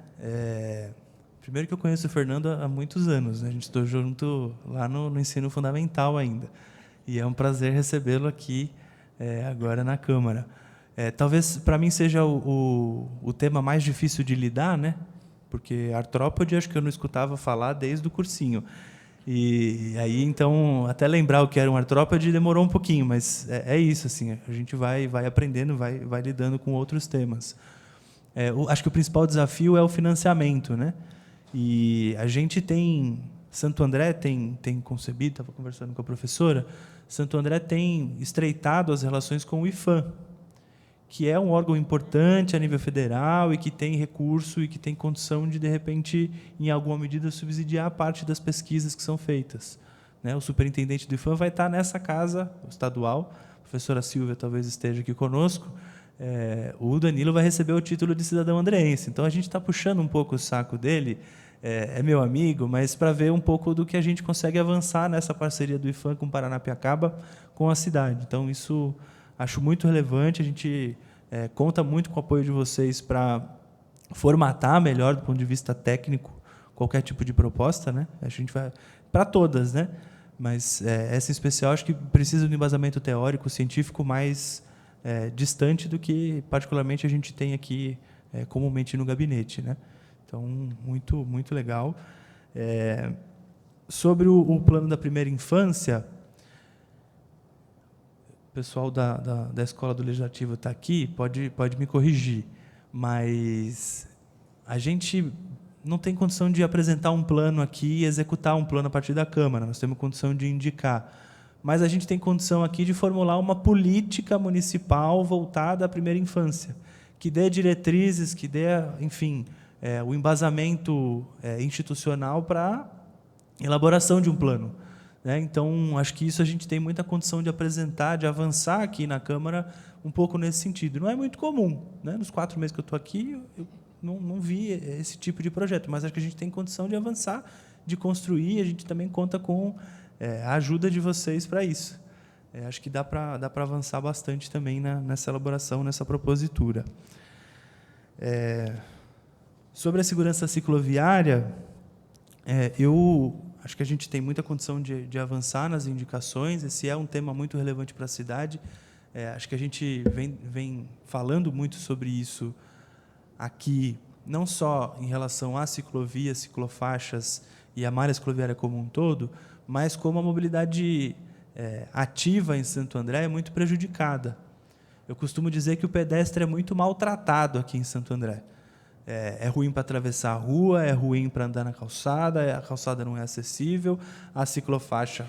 Primeiro que eu conheço o Fernando há muitos anos, né? A gente estou junto lá no ensino fundamental ainda. E é um prazer recebê-lo aqui agora na Câmara. Talvez para mim seja o tema mais difícil de lidar, né? Porque artrópode acho que eu não escutava falar desde o cursinho. E aí, então, até lembrar o que era um artrópode demorou um pouquinho, mas é isso, assim, a gente vai aprendendo, vai lidando com outros temas. Acho que o principal desafio é o financiamento, né? E a gente tem... Santo André tem concebido, estava conversando com a professora, Santo André tem estreitado as relações com o IPHAN, que é um órgão importante a nível federal e que tem recurso e que tem condição de repente, em alguma medida, subsidiar parte das pesquisas que são feitas. Né? O superintendente do IPHAN vai estar nessa casa estadual, a professora Silvia talvez esteja aqui conosco, o Danilo vai receber o título de cidadão andreense. Então, a gente está puxando um pouco o saco dele, é meu amigo, mas para ver um pouco do que a gente consegue avançar nessa parceria do IPHAN com Paranapiacaba, com a cidade. Então, isso acho muito relevante, a gente conta muito com o apoio de vocês para formatar melhor, do ponto de vista técnico, qualquer tipo de proposta, né? A gente vai para todas, né? Mas essa em especial acho que precisa de um embasamento teórico, científico mais distante do que, particularmente, a gente tem aqui comumente no gabinete, né? Então, muito, muito legal. Sobre o plano da primeira infância, o pessoal da Escola do Legislativo está aqui, pode me corrigir, mas a gente não tem condição de apresentar um plano aqui e executar um plano a partir da Câmara, nós temos condição de indicar. Mas a gente tem condição aqui de formular uma política municipal voltada à primeira infância, que dê diretrizes, que dê, enfim, o embasamento institucional para a elaboração de um plano. Né? Então, acho que isso a gente tem muita condição de apresentar, de avançar aqui na Câmara um pouco nesse sentido. Não é muito comum. Né? Nos 4 meses que eu estou aqui, eu não vi esse tipo de projeto, mas acho que a gente tem condição de avançar, de construir, a gente também conta com a ajuda de vocês para isso. Acho que dá para avançar bastante também nessa elaboração, nessa propositura. Sobre a segurança cicloviária, eu acho que a gente tem muita condição de avançar nas indicações. Esse é um tema muito relevante para a cidade. Acho que a gente vem falando muito sobre isso aqui, não só em relação à ciclovia, ciclofaixas e a malha cicloviária como um todo, mas como a mobilidade ativa em Santo André é muito prejudicada. Eu costumo dizer que o pedestre é muito maltratado aqui em Santo André. É ruim para atravessar a rua, é ruim para andar na calçada, a calçada não é acessível, a ciclofaixa,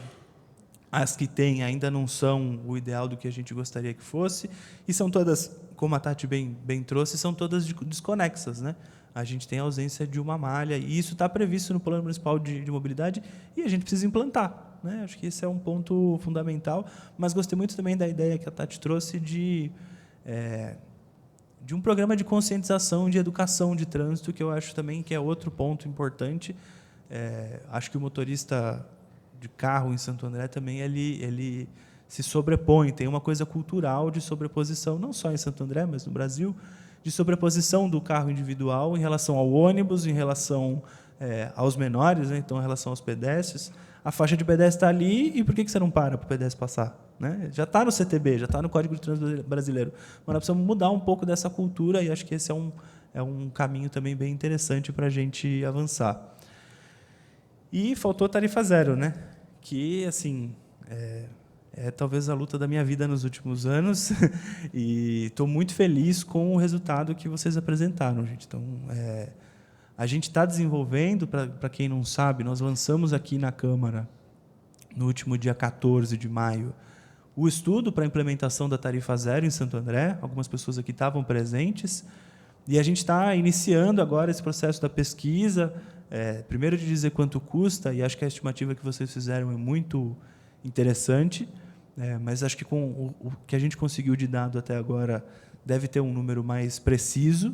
as que tem ainda não são o ideal do que a gente gostaria que fosse, e são todas, como a Tati bem trouxe, são todas desconexas. Né? A gente tem a ausência de uma malha, e isso está previsto no Plano Municipal de Mobilidade, e a gente precisa implantar. Né? Acho que esse é um ponto fundamental, mas gostei muito também da ideia que a Tati trouxe de um programa de conscientização, de educação de trânsito, que eu acho também que é outro ponto importante. Acho que o motorista de carro em Santo André também ele se sobrepõe, tem uma coisa cultural de sobreposição, não só em Santo André, mas no Brasil, de sobreposição do carro individual em relação ao ônibus, em relação aos menores, né? Então, em relação aos pedestres. A faixa de pedestre está ali, e por que você não para o pedestre passar? Né? Já está no CTB, já está no Código de Trânsito Brasileiro. Mas nós precisamos mudar um pouco dessa cultura, e acho que esse é um caminho também bem interessante para a gente avançar. E faltou tarifa zero, né? Que, assim, talvez a luta da minha vida nos últimos anos, e estou muito feliz com o resultado que vocês apresentaram, gente. Então, a gente está desenvolvendo, para quem não sabe, nós lançamos aqui na Câmara, no último dia 14 de maio, o estudo para a implementação da tarifa zero em Santo André. Algumas pessoas aqui estavam presentes. E a gente está iniciando agora esse processo da pesquisa, primeiro de dizer quanto custa, e acho que a estimativa que vocês fizeram é muito interessante, mas acho que com o que a gente conseguiu de dado até agora deve ter um número mais preciso.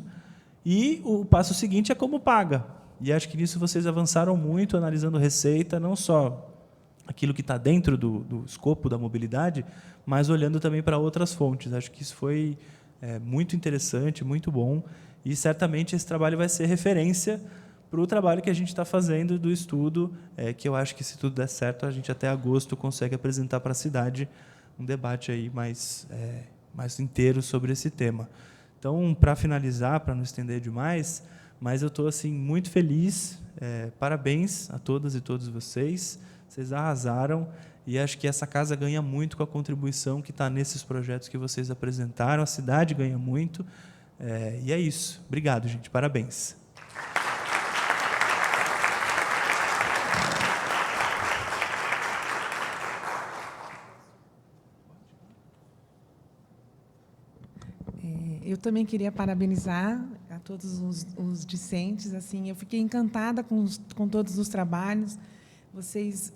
E o passo seguinte é como paga. E acho que nisso vocês avançaram muito, analisando receita, não só aquilo que está dentro do escopo da mobilidade, mas olhando também para outras fontes. Acho que isso foi muito interessante, muito bom, e certamente esse trabalho vai ser referência para o trabalho que a gente está fazendo do estudo, que eu acho que, se tudo der certo, a gente até agosto consegue apresentar para a cidade um debate aí mais inteiro sobre esse tema. Então, para finalizar, para não estender demais, mas eu estou assim, muito feliz, parabéns a todas e todos vocês, vocês arrasaram, e acho que essa casa ganha muito com a contribuição que está nesses projetos que vocês apresentaram, a cidade ganha muito, e é isso. Obrigado, gente, parabéns. Eu também queria parabenizar a todos os discentes. Assim, eu fiquei encantada com todos os trabalhos. Vocês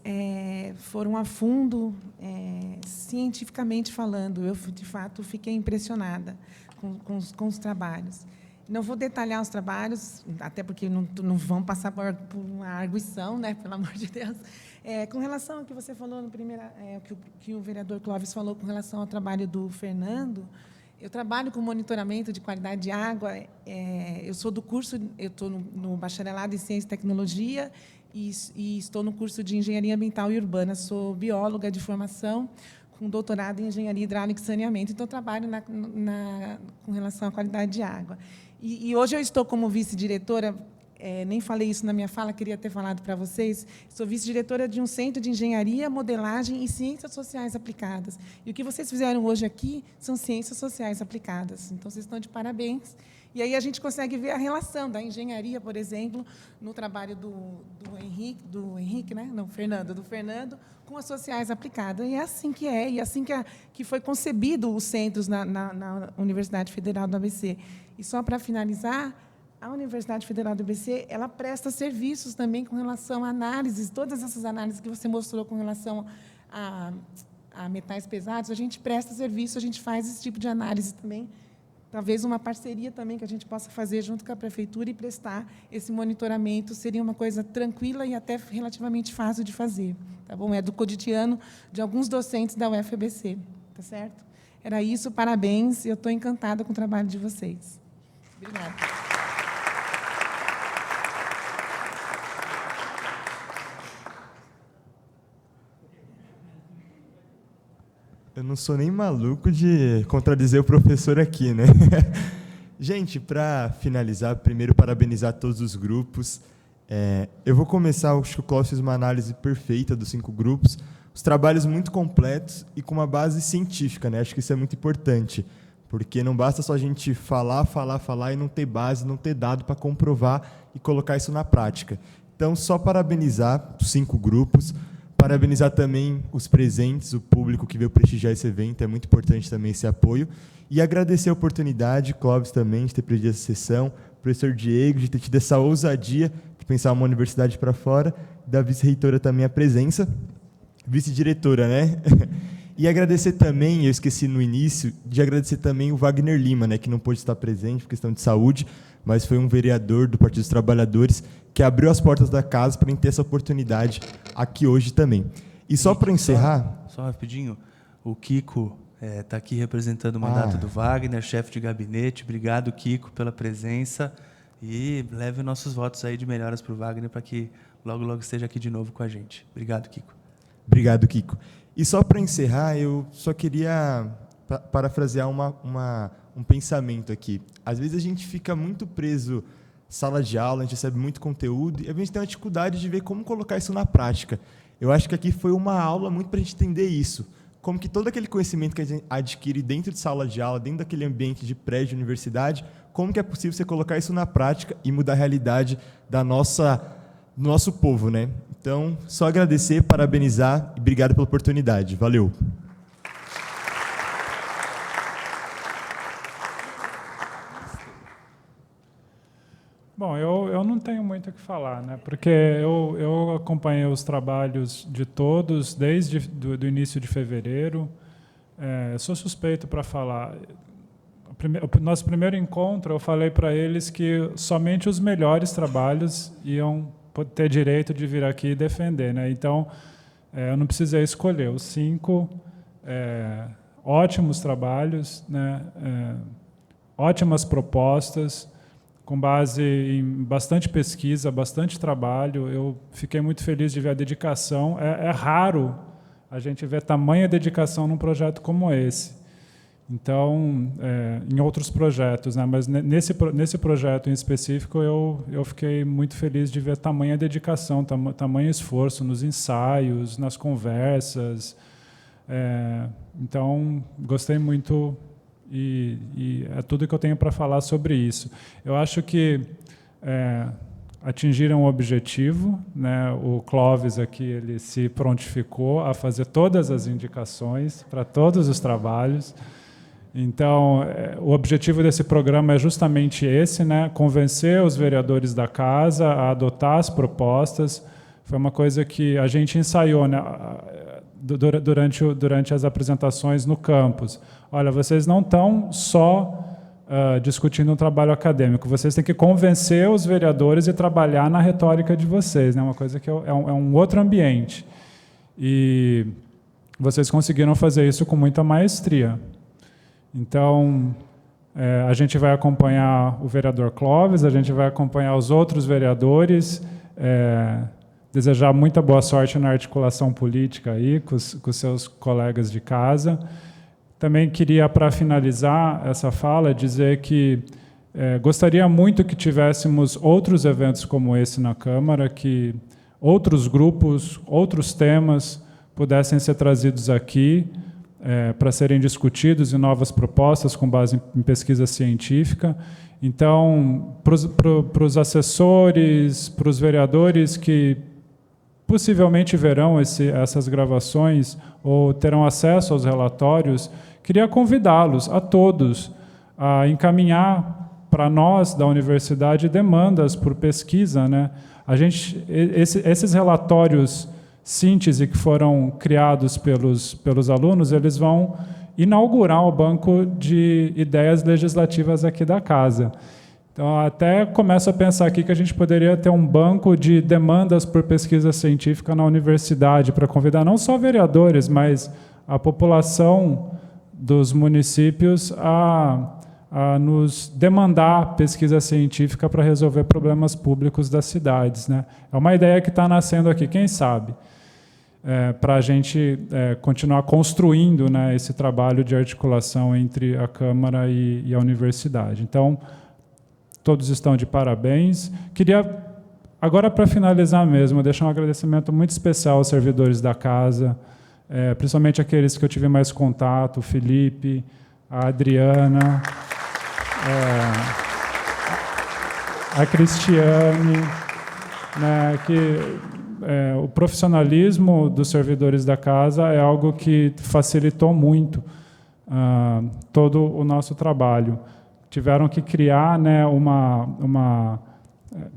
foram a fundo, cientificamente falando. Eu, de fato, fiquei impressionada com os trabalhos. Não vou detalhar os trabalhos, até porque não vão passar por uma arguição, né, pelo amor de Deus. Com relação ao que você falou, que o vereador Clóvis falou com relação ao trabalho do Fernando, eu trabalho com monitoramento de qualidade de água. Eu sou do curso, eu estou no bacharelado em Ciência e Tecnologia e estou no curso de Engenharia Ambiental e Urbana. Sou bióloga de formação, com doutorado em Engenharia Hidráulica e Saneamento. Então, trabalho com relação à qualidade de água. E hoje eu estou como vice-diretora, nem falei isso na minha fala, queria ter falado para vocês, sou vice-diretora de um centro de engenharia, modelagem e ciências sociais aplicadas. E o que vocês fizeram hoje aqui são ciências sociais aplicadas. Então, vocês estão de parabéns. E aí a gente consegue ver a relação da engenharia, por exemplo, no trabalho do Henrique, né? Não, do Fernando, com as sociais aplicadas. E é assim que e assim que foi concebido os centros na Universidade Federal do ABC. E só para finalizar, a Universidade Federal do ABC, ela presta serviços também com relação a análises, todas essas análises que você mostrou com relação a metais pesados, a gente presta serviço, a gente faz esse tipo de análise também. Talvez uma parceria também que a gente possa fazer junto com a prefeitura e prestar esse monitoramento seria uma coisa tranquila e até relativamente fácil de fazer. Tá bom? É do cotidiano de alguns docentes da UFABC. Tá certo? Era isso, parabéns. Eu estou encantada com o trabalho de vocês. Obrigada. Eu não sou nem maluco de contradizer o professor aqui, né? Gente, para finalizar, primeiro parabenizar todos os grupos. Eu vou começar, acho que o Clóvis fez uma análise perfeita dos 5 grupos, os trabalhos muito completos e com uma base científica, né? Acho que isso é muito importante, porque não basta só a gente falar e não ter base, não ter dado para comprovar e colocar isso na prática. Então, só parabenizar os 5 grupos, parabenizar também os presentes, o público que veio prestigiar esse evento, é muito importante também esse apoio. E agradecer a oportunidade, Clóvis também, de ter presidido essa sessão, professor Diego, de ter tido essa ousadia de pensar uma universidade para fora, da vice-reitora também a presença, vice-diretora, né? E agradecer também, eu esqueci no início, de agradecer também o Wagner Lima, né, que não pôde estar presente por questão de saúde, mas foi um vereador do Partido dos Trabalhadores que abriu as portas da casa para a gente ter essa oportunidade aqui hoje também. E só para encerrar... Só rapidinho, o Kiko está aqui representando o mandato do Wagner, chefe de gabinete. Obrigado, Kiko, pela presença. E leve nossos votos aí de melhoras para o Wagner, para que logo, logo esteja aqui de novo com a gente. Obrigado, Kiko. Obrigado, Kiko. E só para encerrar, eu só queria parafrasear um pensamento aqui. Às vezes a gente fica muito preso sala de aula, a gente recebe muito conteúdo e a gente tem uma dificuldade de ver como colocar isso na prática. Eu acho que aqui foi uma aula muito para a gente entender isso, como que todo aquele conhecimento que a gente adquire dentro de sala de aula, dentro daquele ambiente de prédio de universidade, como que é possível você colocar isso na prática e mudar a realidade do nosso povo, né? Então, só agradecer, parabenizar e obrigado pela oportunidade. Valeu! Bom, eu não tenho muito o que falar, né? Porque eu acompanhei os trabalhos de todos desde do início de fevereiro. Sou suspeito para falar. O nosso primeiro encontro, eu falei para eles que somente os melhores trabalhos iam ter direito de vir aqui e defender, né? Então, eu não precisei escolher. Os 5 ótimos trabalhos, né? Ótimas propostas, com base em bastante pesquisa, bastante trabalho. Eu fiquei muito feliz de ver a dedicação. É raro a gente ver tamanha dedicação num projeto como esse. Então, em outros projetos, né? Mas nesse projeto em específico, eu fiquei muito feliz de ver tamanha dedicação, tamanho esforço nos ensaios, nas conversas. Então, gostei muito e é tudo que eu tenho para falar sobre isso. Eu acho que atingiram o objetivo, né? O Clóvis aqui ele se prontificou a fazer todas as indicações para todos os trabalhos. Então, o objetivo desse programa é justamente esse, né? Convencer os vereadores da casa a adotar as propostas. Foi uma coisa que a gente ensaiou, né? Durante as apresentações no campus. Olha, vocês não estão só discutindo um trabalho acadêmico, vocês têm que convencer os vereadores e trabalhar na retórica de vocês, né? Uma coisa que é um outro ambiente. E vocês conseguiram fazer isso com muita maestria. Então, a gente vai acompanhar o vereador Clóvis, a gente vai acompanhar os outros vereadores, desejar muita boa sorte na articulação política aí com os seus colegas de casa. Também queria, para finalizar essa fala, dizer que gostaria muito que tivéssemos outros eventos como esse na Câmara, que outros grupos, outros temas pudessem ser trazidos aqui, para serem discutidos em novas propostas com base em pesquisa científica. Então, para os assessores, para os vereadores que possivelmente verão essas gravações ou terão acesso aos relatórios, queria convidá-los a todos a encaminhar para nós da universidade demandas por pesquisa, né? Esses relatórios síntese que foram criados pelos alunos, eles vão inaugurar o banco de ideias legislativas aqui da casa. Então, até começo a pensar aqui que a gente poderia ter um banco de demandas por pesquisa científica na universidade, para convidar não só vereadores, mas a população dos municípios a nos demandar pesquisa científica para resolver problemas públicos das cidades, né? É uma ideia que está nascendo aqui, quem sabe? Para a gente continuar construindo, né, esse trabalho de articulação entre a Câmara e a universidade. Então, todos estão de parabéns. Queria, agora para finalizar mesmo, deixar um agradecimento muito especial aos servidores da casa, principalmente aqueles que eu tive mais contato, o Felipe, a Adriana, a Cristiane, né, que o profissionalismo dos servidores da casa é algo que facilitou muito todo o nosso trabalho. Tiveram que criar, né,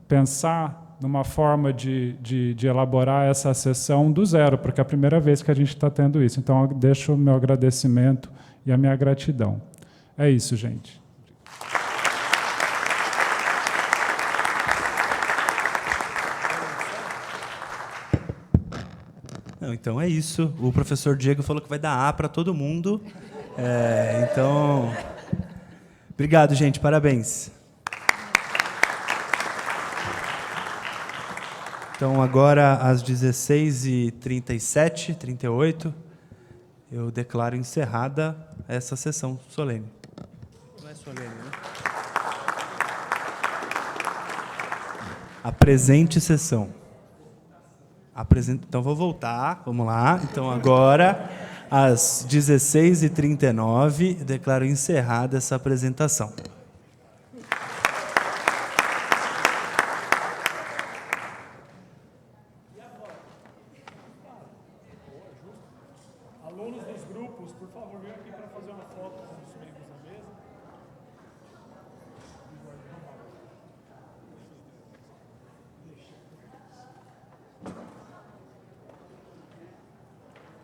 pensar numa forma de elaborar essa sessão do zero, porque é a primeira vez que a gente está tendo isso. Então, eu deixo o meu agradecimento e a minha gratidão. É isso, gente. Não, então é isso. O professor Diego falou que vai dar A para todo mundo. Então, obrigado, gente. Parabéns. Então, agora, às 16h37, 38, eu declaro encerrada essa sessão solene. Não é solene, né? A presente sessão. Então, vou voltar. Vamos lá. Então, agora, às 16h39, declaro encerrada essa apresentação. Alunos dos grupos, por favor, venham aqui para fazer uma foto com os membros.